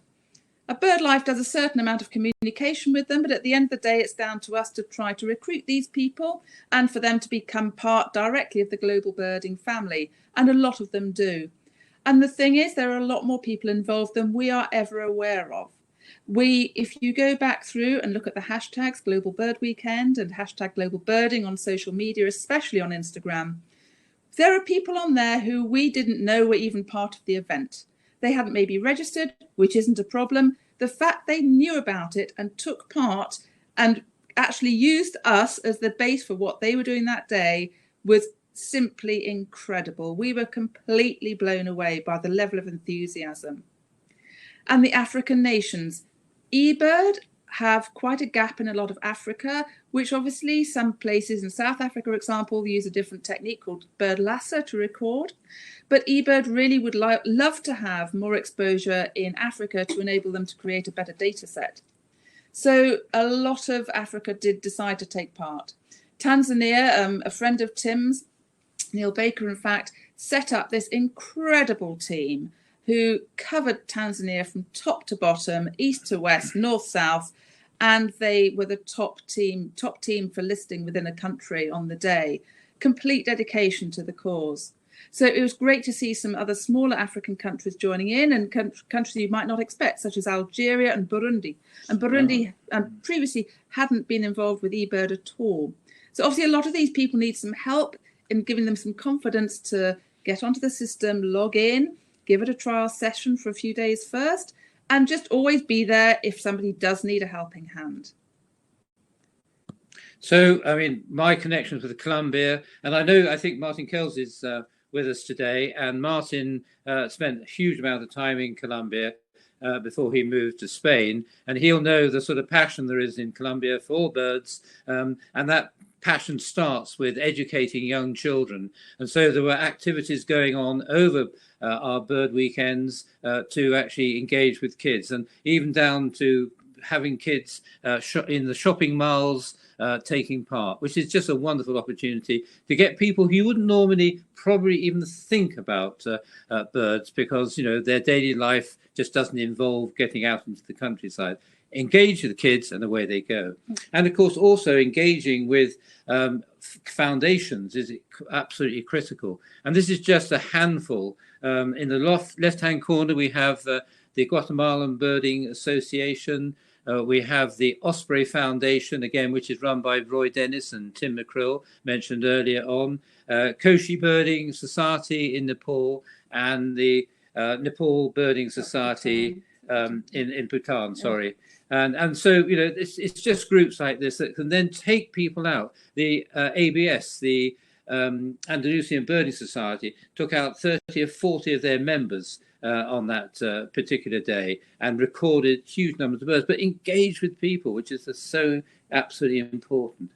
BirdLife does a certain amount of communication with them, but at the end of the day, it's down to us to try to recruit these people and for them to become part directly of the global birding family. And a lot of them do. And the thing is, there are a lot more people involved than we are ever aware of. If you go back through and look at the hashtags Global Bird Weekend and hashtag Global Birding on social media, especially on Instagram, there are people on there who we didn't know were even part of the event. They hadn't maybe registered, which isn't a problem. The fact they knew about it and took part and actually used us as the base for what they were doing that day was simply incredible. We were completely blown away by the level of enthusiasm. And the African nations, eBird have quite a gap in a lot of Africa, which obviously some places in South Africa, for example, use a different technique called bird lasser to record. But eBird really would love to have more exposure in Africa to enable them to create a better data set. So a lot of Africa did decide to take part. Tanzania, a friend of Tim's, Neil Baker, in fact, set up this incredible team who covered Tanzania from top to bottom, east to west, north, south, and they were the top team for listing within a country on the day. Complete dedication to the cause. So it was great to see some other smaller African countries joining in, and countries you might not expect, such as Algeria and Burundi. And Burundi previously hadn't been involved with eBird at all. So obviously a lot of these people need some help in giving them some confidence to get onto the system, log in, give it a trial session for a few days first, and just always be there if somebody does need a helping hand. So, I mean, my connections with Colombia, and I think Martin Kells is with us today, and Martin spent a huge amount of time in Colombia before he moved to Spain, and he'll know the sort of passion there is in Colombia for birds, and that passion starts with educating young children. And so there were activities going on over our bird weekends to actually engage with kids, and even down to having kids in the shopping malls taking part, which is just a wonderful opportunity to get people who wouldn't normally probably even think about birds, because their daily life just doesn't involve getting out into the countryside. engage with the kids, and away they go. And of course, also engaging with foundations is absolutely critical. And this is just a handful. In the left-hand corner, we have the Guatemalan Birding Association. We have the Osprey Foundation, again, which is run by Roy Dennis and Tim McCrill, mentioned earlier on. Koshi Birding Society in Nepal, and the Nepal Birding Society in Bhutan, sorry. And so, you know, it's just groups like this that can then take people out. The ABS, the Andalusian Birding Society, took out 30 or 40 of their members on that particular day and recorded huge numbers of birds, but engaged with people, which is so absolutely important.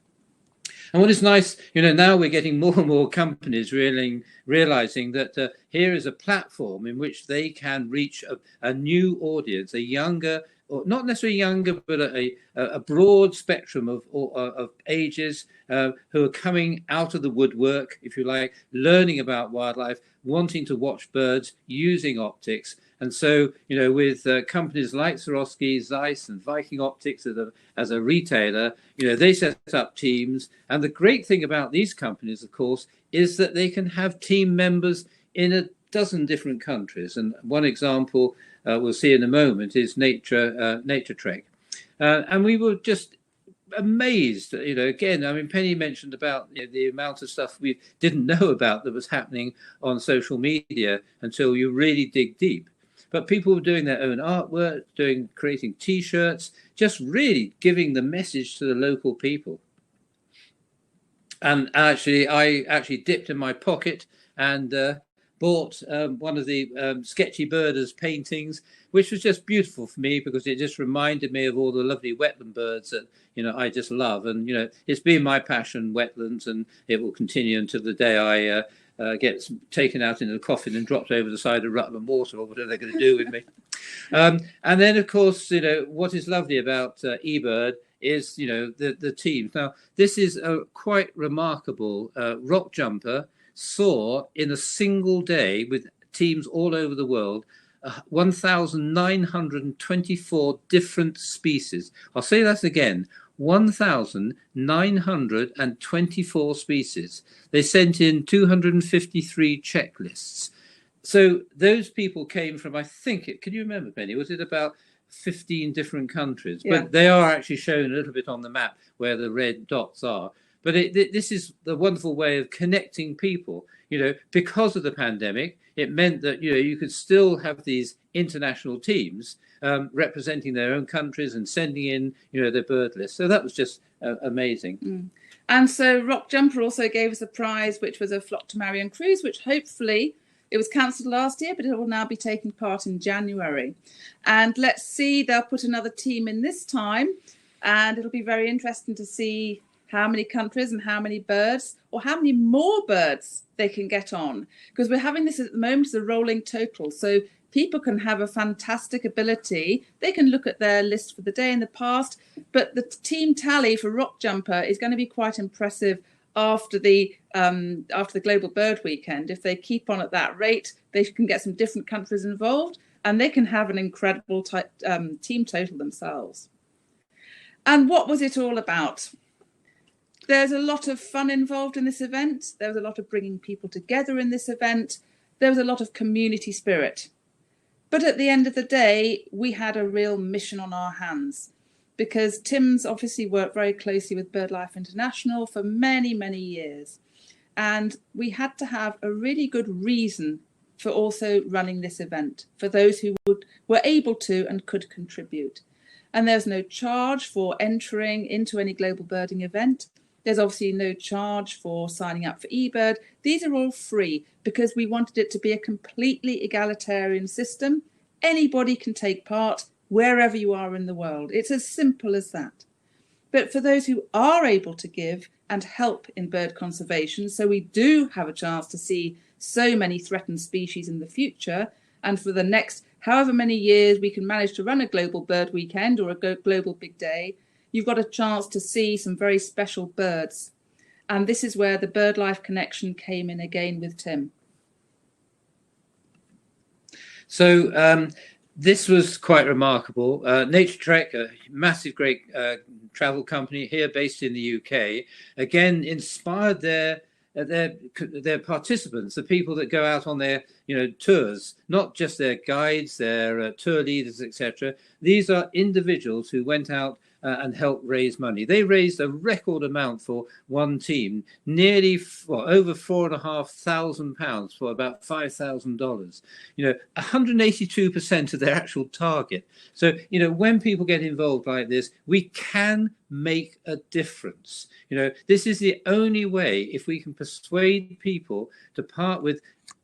And what is nice, you know, now we're getting more and more companies realizing that here is a platform in which they can reach a new audience, a younger, or not necessarily younger, but a broad spectrum of ages who are coming out of the woodwork, if you like, learning about wildlife, wanting to watch birds, using optics. And so, you know, with companies like Swarovski, Zeiss, and Viking Optics as a retailer, you know, they set up teams. And the great thing about these companies, of course, is that they can have team members in a dozen different countries. And one example we'll see in a moment is Nature Trek. And we were just amazed, you know, again, I mean, Penny mentioned about, you know, the amount of stuff we didn't know about that was happening on social media until you really dig deep. But people were doing their own artwork, creating T-shirts, just really giving the message to the local people. And actually, I dipped in my pocket and bought one of the Sketchy Birders paintings, which was just beautiful for me because it just reminded me of all the lovely wetland birds that, you know, I just love. And, you know, it's been my passion, wetlands, and it will continue until the day I gets taken out in a coffin and dropped over the side of Rutland Water, or whatever they're going to do with me. And then, of course, you know, what is lovely about eBird is, you know, the teams. Now, this is a quite remarkable rock jumper saw in a single day with teams all over the world 1,924 different species. I'll say that again. 1,924 species. They sent in 253 checklists. So those people came from, I think, can you remember, Penny, was it about 15 different countries? Yeah. But they are actually shown a little bit on the map where the red dots are. But this is the wonderful way of connecting people. You know, because of the pandemic, it meant that, you know, you could still have these international teams representing their own countries and sending in, you know, their bird list. So that was just amazing. Mm. And so Rock Jumper also gave us a prize, which was a Flock to Marion cruise, which hopefully, it was cancelled last year, but it will now be taking part in January. And let's see, they'll put another team in this time, and it'll be very interesting to see how many countries and how many birds, or how many more birds they can get on. Because we're having this at the moment as a rolling total. So people can have a fantastic ability. They can look at their list for the day in the past, but the team tally for Rock Jumper is going to be quite impressive after the Global Bird Weekend. If they keep on at that rate, they can get some different countries involved, and they can have an incredible team total themselves. And what was it all about? There's a lot of fun involved in this event. There was a lot of bringing people together in this event. There was a lot of community spirit. But at the end of the day, we had a real mission on our hands, because Tim's obviously worked very closely with BirdLife International for many, many years. And we had to have a really good reason for also running this event, for those who were able to and could contribute. And there's no charge for entering into any global birding event. There's obviously no charge for signing up for eBird. These are all free because we wanted it to be a completely egalitarian system. Anybody can take part wherever you are in the world. It's as simple as that. But for those who are able to give and help in bird conservation, so we do have a chance to see so many threatened species in the future, and for the next however many years we can manage to run a global bird weekend or a global big day, you've got a chance to see some very special birds. And this is where the BirdLife connection came in again with Tim. So This was quite remarkable. Nature Trek, a massive, great travel company here based in the UK, again inspired their participants, the people that go out on their tours, not just their guides, their tour leaders, etc. These are individuals who went out and helped raise money. They raised a record amount for one team, nearly over £4,500 for about $5,000. 182% of their actual target. So when people get involved like this, we can make a difference. This is the only way, if we can persuade people to part with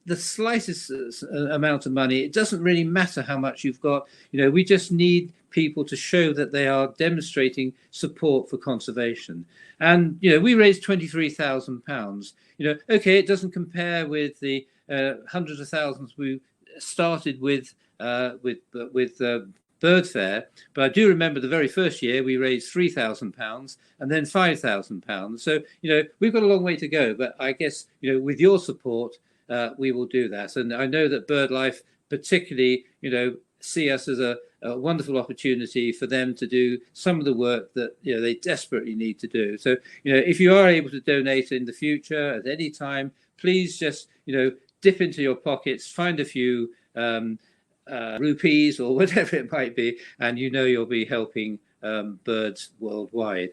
the slightest amount of money. It doesn't really matter how much you've got. We just need people to show that they are demonstrating support for conservation. And we raised £23,000. Okay, it doesn't compare with the hundreds of thousands we started with Bird Fair, but I do remember the very first year we raised £3,000 and then £5,000. So we've got a long way to go, but I guess with your support we will do that. And I know that BirdLife particularly see us as a wonderful opportunity for them to do some of the work that they desperately need to do. So if you are able to donate in the future at any time, please just dip into your pockets, find a few rupees or whatever it might be, and you'll be helping birds worldwide.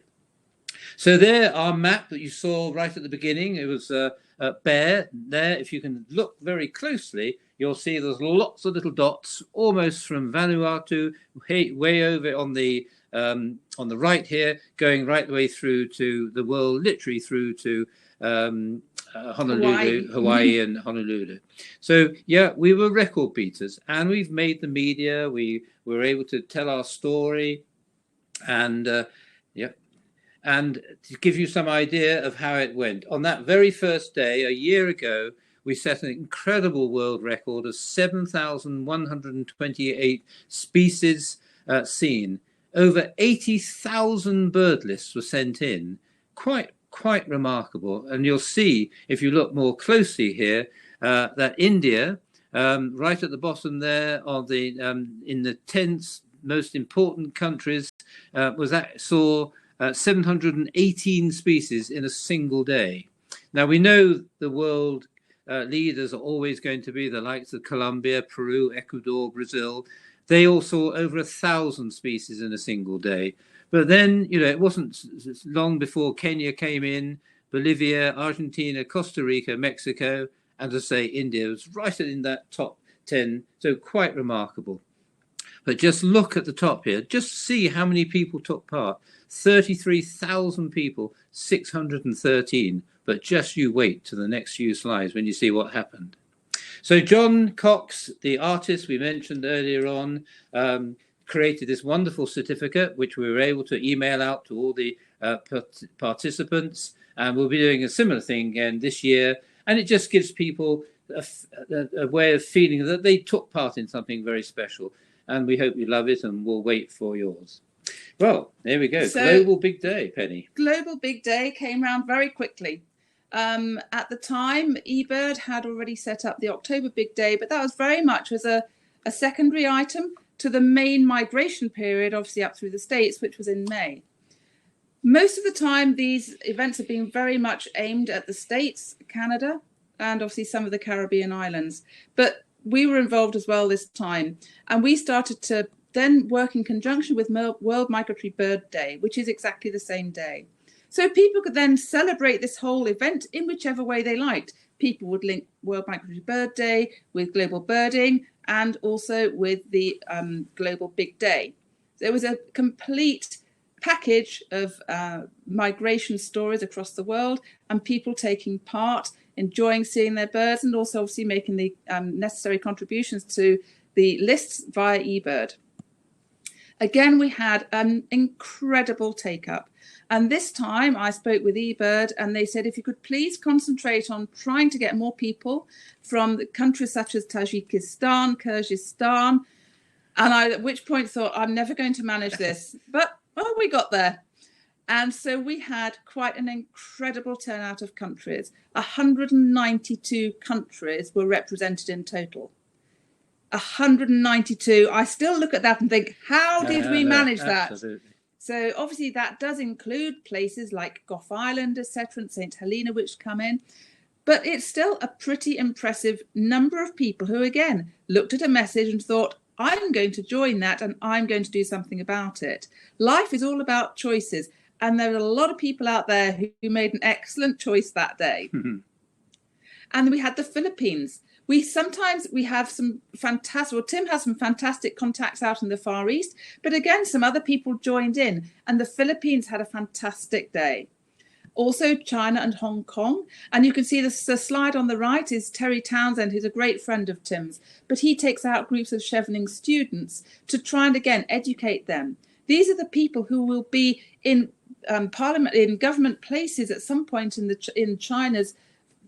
So there, our map that you saw right at the beginning, it was bare there. If you can look very closely, you'll see there's lots of little dots, almost from Vanuatu, way over on the right here, going right the way through to the world, literally through to Honolulu, Hawaii and Honolulu. So yeah, we were record beaters, and we've made the media. We were able to tell our story, and and to give you some idea of how it went. On that very first day, a year ago, we set an incredible world record of 7,128 species seen. Over 80,000 bird lists were sent in. Quite remarkable. And you'll see, if you look more closely here, that India, right at the bottom there of the in the 10 most important countries, saw 718 species in a single day. Now we know the world leaders are always going to be the likes of Colombia, Peru, Ecuador, Brazil. They all saw over 1,000 species in a single day. But then, it wasn't long before Kenya came in, Bolivia, Argentina, Costa Rica, Mexico, and to say India was right in that top 10. So quite remarkable. But just look at the top here. Just see how many people took part. 33,000 people, 613. But just you wait to the next few slides when you see what happened. So John Cox, the artist we mentioned earlier on, created this wonderful certificate, which we were able to email out to all the participants. And we'll be doing a similar thing again this year. And it just gives people a way of feeling that they took part in something very special. And we hope you love it, and we'll wait for yours. Well, there we go. So, Global Big Day, Penny. Global Big Day came around very quickly. At the time, eBird had already set up the October Big Day, but that was very much as a secondary item to the main migration period, obviously up through the States, which was in May. Most of the time, these events have been very much aimed at the States, Canada, and obviously some of the Caribbean islands. But we were involved as well this time, and we started to then work in conjunction with World Migratory Bird Day, which is exactly the same day. So people could then celebrate this whole event in whichever way they liked. People would link World Migratory Bird Day with global birding and also with the Global Big Day. There was a complete package of migration stories across the world, and people taking part, enjoying seeing their birds, and also obviously making the necessary contributions to the lists via eBird. Again, we had an incredible take-up. And this time I spoke with eBird, and they said, if you could please concentrate on trying to get more people from countries such as Tajikistan, Kyrgyzstan. And I, at which point, thought, I'm never going to manage this. But, well, we got there. And so we had quite an incredible turnout of countries. 192 countries were represented in total. 192. I still look at that and think, how did we manage that? Absolutely. So obviously that does include places like Gough Island, etc., and St. Helena, which come in. But it's still a pretty impressive number of people who, again, looked at a message and thought, I'm going to join that and I'm going to do something about it. Life is all about choices. And there are a lot of people out there who made an excellent choice that day. And we had the Philippines. We have some fantastic, well, Tim has some fantastic contacts out in the Far East, but again, some other people joined in, and the Philippines had a fantastic day. Also China and Hong Kong. And you can see the slide on the right is Terry Townsend, who's a great friend of Tim's, but he takes out groups of Chevening students to try and again educate them. These are the people who will be in parliament, in government places at some point in China's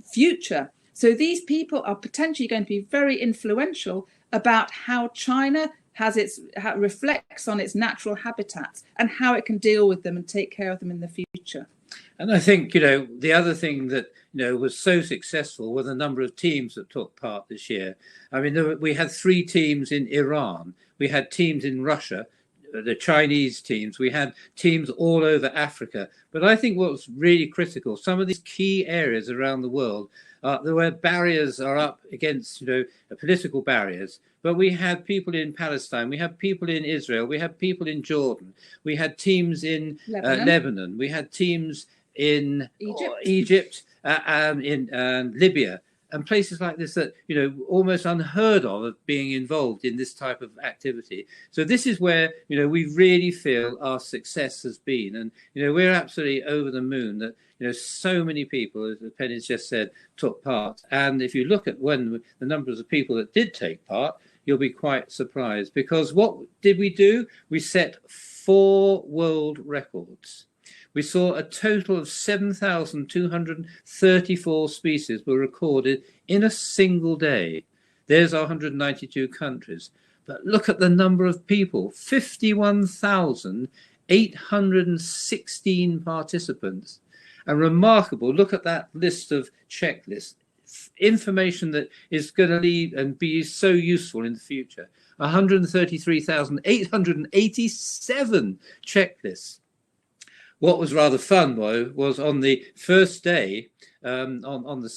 future. So these people are potentially going to be very influential about how China how it reflects on its natural habitats and how it can deal with them and take care of them in the future. And I think, the other thing that, was so successful were the number of teams that took part this year. I mean, we had 3 teams in Iran. We had teams in Russia, the Chinese teams. We had teams all over Africa. But I think what's really critical, some of these key areas around the world, where barriers are up against, political barriers. But we had people in Palestine, we had people in Israel, we had people in Jordan, we had teams in Lebanon, we had teams in Egypt in Libya, and places like this that, almost unheard of being involved in this type of activity. So this is where, we really feel our success has been. And, we're absolutely over the moon that, so many people, as Penny's just said, took part. And if you look at the numbers of people that did take part, you'll be quite surprised, because what did we do? We set 4 world records. We saw a total of 7,234 species were recorded in a single day. There's our 192 countries. But look at the number of people, 51,816 participants. And remarkable, look at that list of checklists, information that is going to lead and be so useful in the future. 133,887 checklists. What was rather fun, though, was on the first day, on the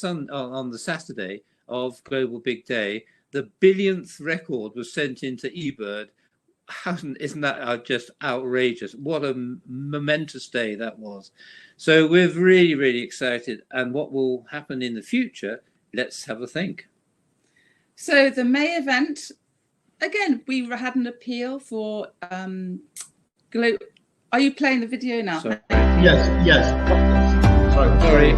Saturday of Global Big Day, the billionth record was sent into eBird. Isn't that just outrageous? What a momentous day that was. So we're really, really excited. And what will happen in the future, let's have a think. So the May event, again, we had an appeal for Are you playing the video now? Sorry. Yes. Sorry.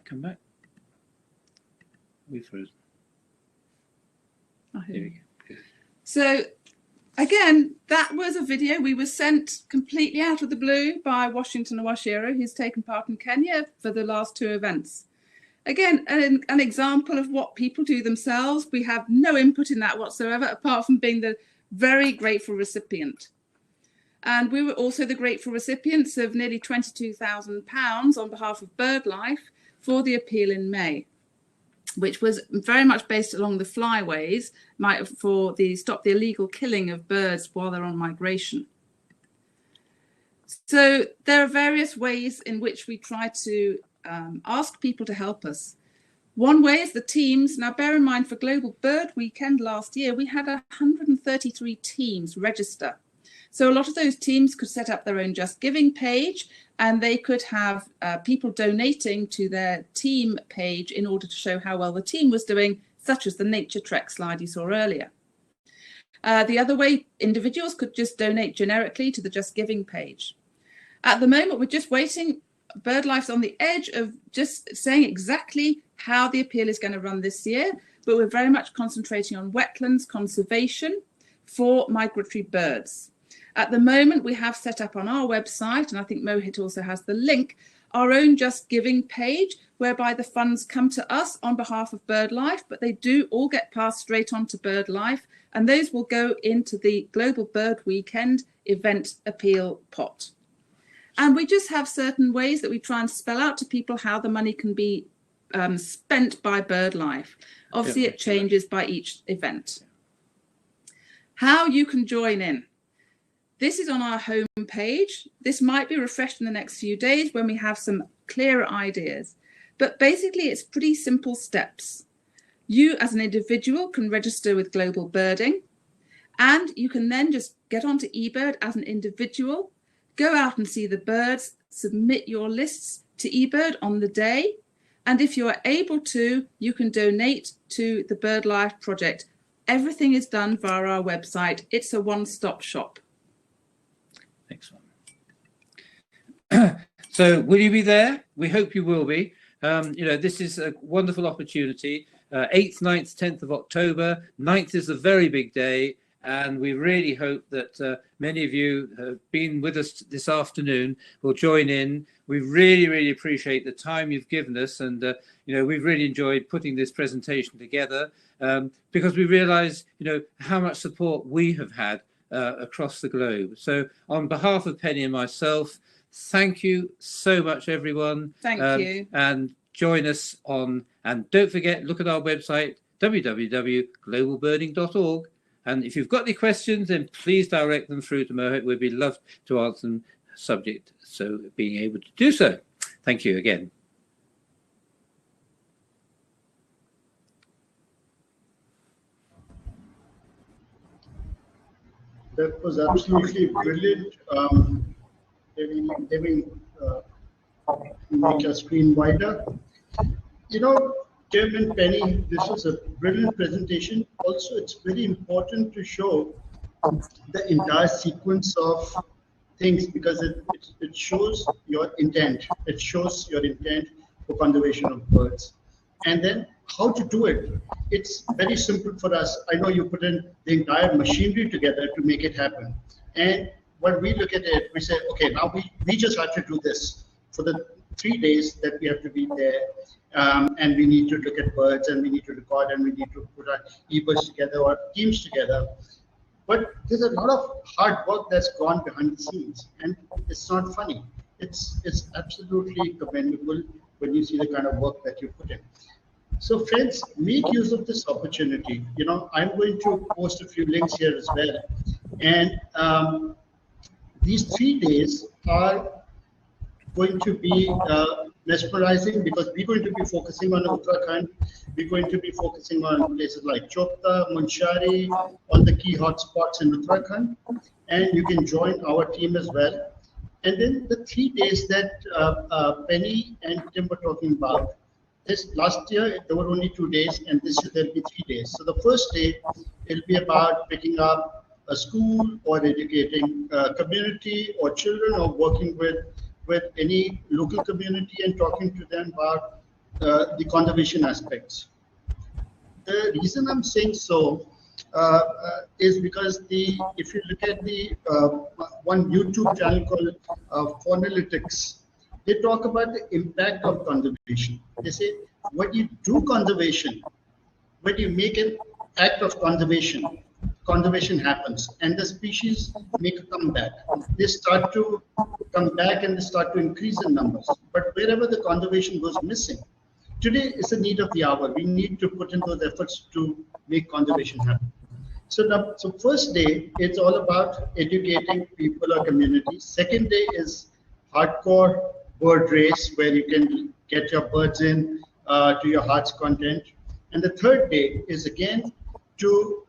come back. We've frozen. Here we go. So again, that was a video we were sent completely out of the blue by Washington Awashiro, who's taken part in Kenya for the last 2 events. Again, an example of what people do themselves. We have no input in that whatsoever, apart from being the very grateful recipient. And we were also the grateful recipients of nearly £22,000 on behalf of BirdLife for the appeal in May, which was very much based along the flyways for the stop the illegal killing of birds while they're on migration. So there are various ways in which we try to ask people to help us. One way is the teams. Now, bear in mind, for Global Bird Weekend last year, we had 133 teams register. So a lot of those teams could set up their own Just Giving page, and they could have people donating to their team page in order to show how well the team was doing, such as the nature trek slide you saw earlier. The other way, individuals could just donate generically to the Just Giving page. At the moment, we're just waiting. BirdLife's on the edge of just saying exactly how the appeal is going to run this year, but we're very much concentrating on wetlands conservation for migratory birds. At the moment, we have set up on our website, and I think Mohit also has the link, our own Just Giving page, whereby the funds come to us on behalf of BirdLife, but they do all get passed straight on to BirdLife, and those will go into the Global Bird Weekend event appeal pot. And we just have certain ways that we try and spell out to people how the money can be spent by BirdLife. Obviously, it changes by each event. How you can join in. This is on our home page. This might be refreshed in the next few days when we have some clearer ideas. But basically, it's pretty simple steps. You, as an individual, can register with Global Birding, and you can then just get onto eBird as an individual, go out and see the birds, submit your lists to eBird on the day, and if you are able to, you can donate to the BirdLife project. Everything is done via our website. It's a one-stop shop. Excellent. So will you be there? We hope you will be. This is a wonderful opportunity. 8th, 9th, 10th of October. 9th is a very big day. And we really hope that many of you have been with us this afternoon will join in. We really, really appreciate the time you've given us. And, we've really enjoyed putting this presentation together because we realize, how much support we have had across the globe. So on behalf of Penny and myself, thank you so much, everyone. Thank you. And join us on, and don't forget, look at our website, www.globalbirding.org. And if you've got any questions, then please direct them through to Mohit. We'd be loved to answer them subject, so being able to do so. Thank you again. That was absolutely brilliant. Make your screen wider. Tim and Penny, this was a brilliant presentation. Also, it's very important to show the entire sequence of things because it shows your intent. It shows your intent for conservation of birds. And then how to do it. It's very simple for us. I know you put in the entire machinery together to make it happen. And when we look at it, we say, okay, now we just have to do this for the 3 days that we have to be there. And we need to look at birds, and we need to record, and we need to put our eBirds together or teams together. But there's a lot of hard work that's gone behind the scenes, and it's not funny. It's absolutely commendable when you see the kind of work that you put in. So friends, make use of this opportunity. I'm going to post a few links here as well. And these 3 days are going to be mesmerizing because we're going to be focusing on Uttarakhand. We're going to be focusing on places like Chopta, Munshari, all the key hotspots in Uttarakhand. And you can join our team as well. And then the 3 days that Penny and Tim were talking about. Last year, there were only 2 days, and this year there'll be 3 days. So the first day, it'll be about picking up a school or educating a community or children or working with any local community and talking to them about the conservation aspects. The reason I'm saying so is because if you look at the one YouTube channel called Faunalytics, they talk about the impact of conservation. They say when you do conservation, when you make an act of conservation, conservation happens and the species make a comeback. They start to come back and they start to increase in numbers. But wherever the conservation goes missing, today is a need of the hour. We need to put in those efforts to make conservation happen. So first day, it's all about educating people or communities. Second day is hardcore bird race, where you can get your birds in to your heart's content. And the third day is again to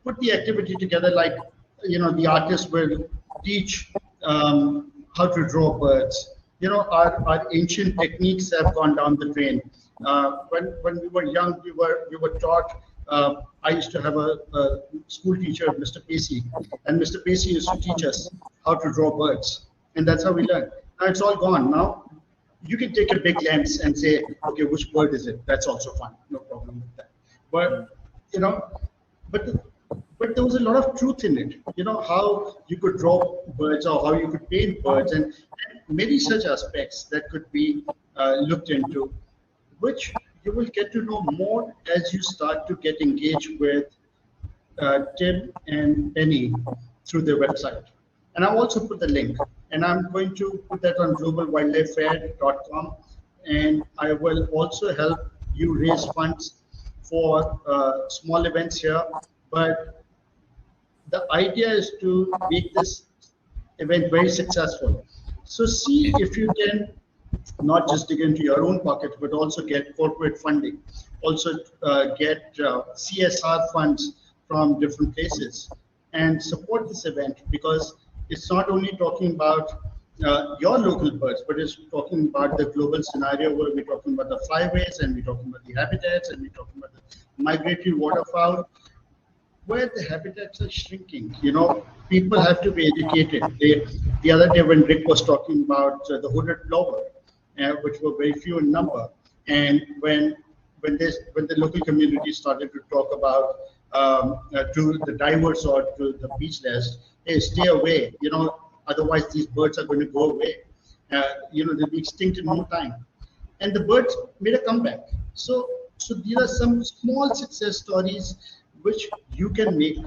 put the activity together, like, the artist will teach how to draw birds. Our ancient techniques have gone down the drain. When we were young, we were taught. I used to have a school teacher, Mr. Pacey, and Mr. Pacey used to teach us how to draw birds, and that's how we learned. Now it's all gone. Now you can take a big lens and say, okay, which bird is it? That's also fun. No problem with that. But but there was a lot of truth in it. How you could draw birds or how you could paint birds, and many such aspects that could be looked into, which you will get to know more as you start to get engaged with Tim and Penny through their website. And I've also put the link, and I'm going to put that on globalwildlifefair.com, and I will also help you raise funds for small events here. But the idea is to make this event very successful. So see if you can not just dig into your own pocket, but also get corporate funding, also get CSR funds from different places, and support this event, because it's not only talking about your local birds, but it's talking about the global scenario, where we're talking about the flyways, and we're talking about the habitats, and we're talking about the migratory waterfowl, where the habitats are shrinking. People have to be educated. The other day when Rick was talking about the hooded plover, which were very few in number, and when the local community started to talk about to the divers or to the beachless, hey, stay away, otherwise these birds are going to go away. They'll be extinct in no time. And the birds made a comeback. So these are some small success stories which you can make.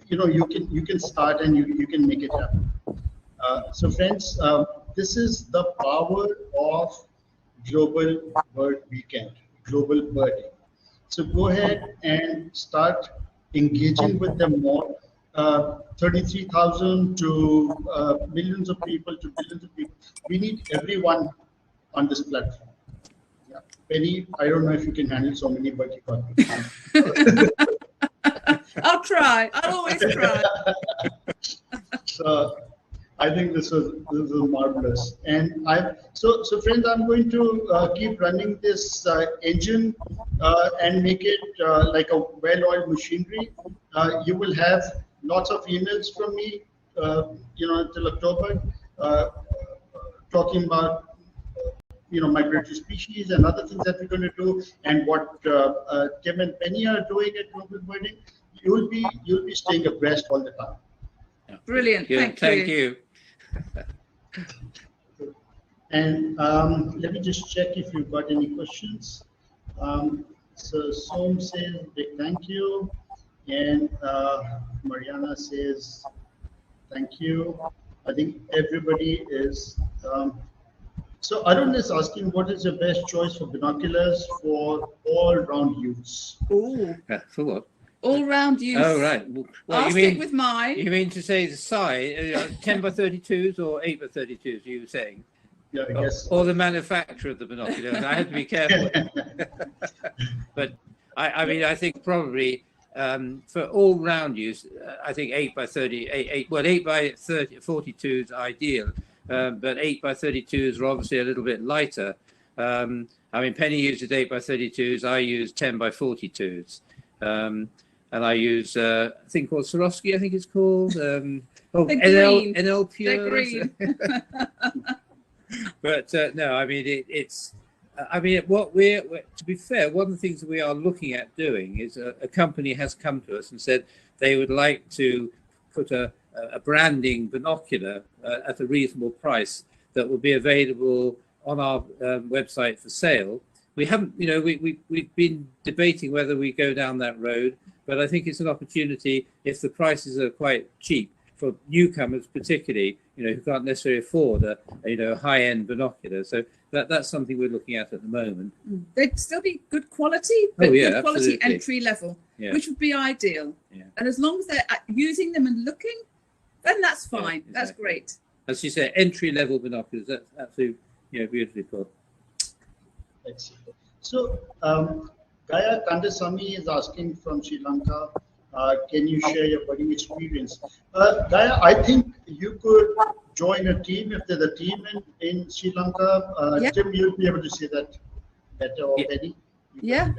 You can start and you can make it happen. So friends, this is the power of Global Bird Weekend, Global Birding. So go ahead and start engaging with them more. 33,000 to millions of people to billions of people. We need everyone on this platform. Yeah. Penny, I don't know if you can handle so many, but you got me. I'll try. I'll always try. So I think this was marvelous. And so friends, I'm going to keep running this engine and make it like a well-oiled machinery. You will have lots of emails from me, until October, talking about migratory species and other things that we're going to do, and what Tim and Penny are doing at Global Birding. You'll be staying abreast all the time. Brilliant. Thank you. And let me just check if you've got any questions. So Som says big thank you, and Mariana says thank you. I think everybody is. So Arun is asking, what is your best choice for binoculars for all-round use? Ooh. For what? All-round use. Oh, right. Well, I'll stick with mine. You mean to say the size, 10 by 32s or 8 by 32s, you were saying? Yeah, I guess. Or the manufacturer of the binoculars. I have to be careful. But I think probably for all-round use, I think 8 by 30, 8 by 30, 42 is ideal. But 8 by 32s are obviously a little bit lighter. Penny uses 8 by 32s. I use 10 by 42s. And I use a thing called Swarovski, I think it's called. NL Pure. They're green. But no, I mean it's. I mean, what we're to be fair, one of the things that we are looking at doing is a company has come to us and said they would like to put a branding binocular at a reasonable price that will be available on our website for sale. We haven't, you know, we've been debating whether we go down that road, but I think it's an opportunity if the prices are quite cheap for newcomers, particularly, you know, who can't necessarily afford a high-end binocular. So that's something we're looking at the moment. They'd still be good quality, but good quality entry level, which would be ideal. Yeah. And as long as they're using them and looking, then that's fine. Yeah, exactly. That's great. As you say, entry level binoculars. That's absolutely, beautifully put. Excellent. So, Gaya Kandasamy is asking from Sri Lanka. Can you share your birding experience? Gaya, I think you could join a team if there's a team in Sri Lanka. Tim, you'll be able to say that better already. Yeah,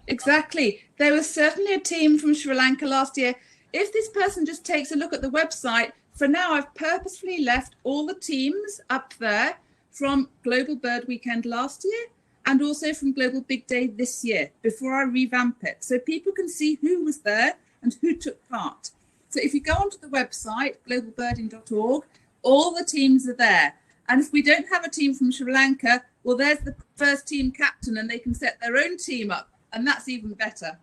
exactly. There was certainly a team from Sri Lanka last year. If this person just takes a look at the website, for now I've purposefully left all the teams up there from Global Bird Weekend last year and also from Global Big Day this year before I revamp it. So people can see who was there and who took part. So if you go onto the website, globalbirding.org, all the teams are there. And if we don't have a team from Sri Lanka, well, there's the first team captain and they can set their own team up. And that's even better.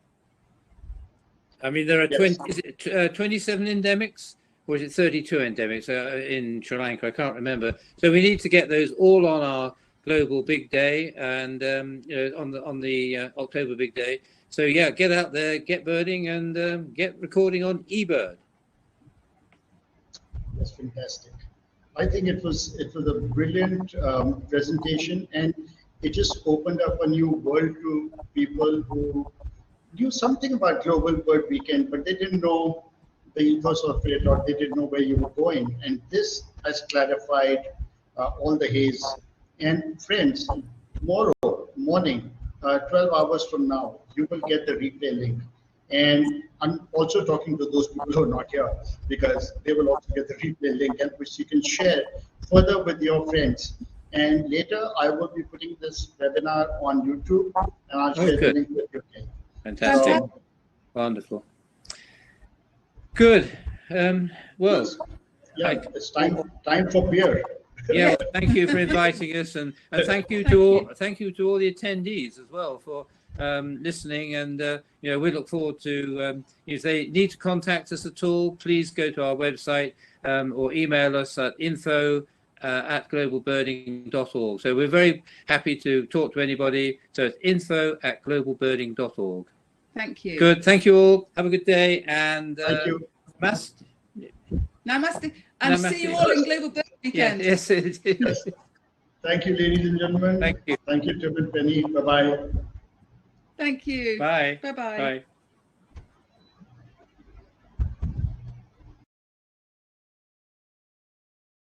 I mean, there are 27 endemics, or is it 32 endemics in Sri Lanka? I can't remember. So we need to get those all on our Global Big Day and on the October Big Day. So yeah, get out there, get birding, and get recording on eBird. That's fantastic. I think it was a brilliant presentation, and it just opened up a new world to people who knew something about Global Bird Weekend, but they didn't know the ethos of it, or they didn't know where you were going. And this has clarified all the haze. And friends, tomorrow morning, 12 hours from now, you will get the replay link. And I'm also talking to those people who are not here, because they will also get the replay link, and which you can share further with your friends. And later, I will be putting this webinar on YouTube, and I'll share the link with you. Fantastic. Wonderful. Good. Well, it's time for beer. Yeah, well, thank you for inviting us, and thank you to all the attendees as well for listening. And we look forward to if they need to contact us at all, please go to our website or email us at info@globalbirding.org. So we're very happy to talk to anybody. So it's info@globalbirding.org. Thank you. Good. Thank you all. Have a good day. And thank you. Namaste. And see you all in Global Bird Weekend. Yeah, yes, it is. Thank you, ladies and gentlemen. Thank you. Thank you, Tim and Penny. Bye-bye. Thank you. Bye. Bye-bye. Bye.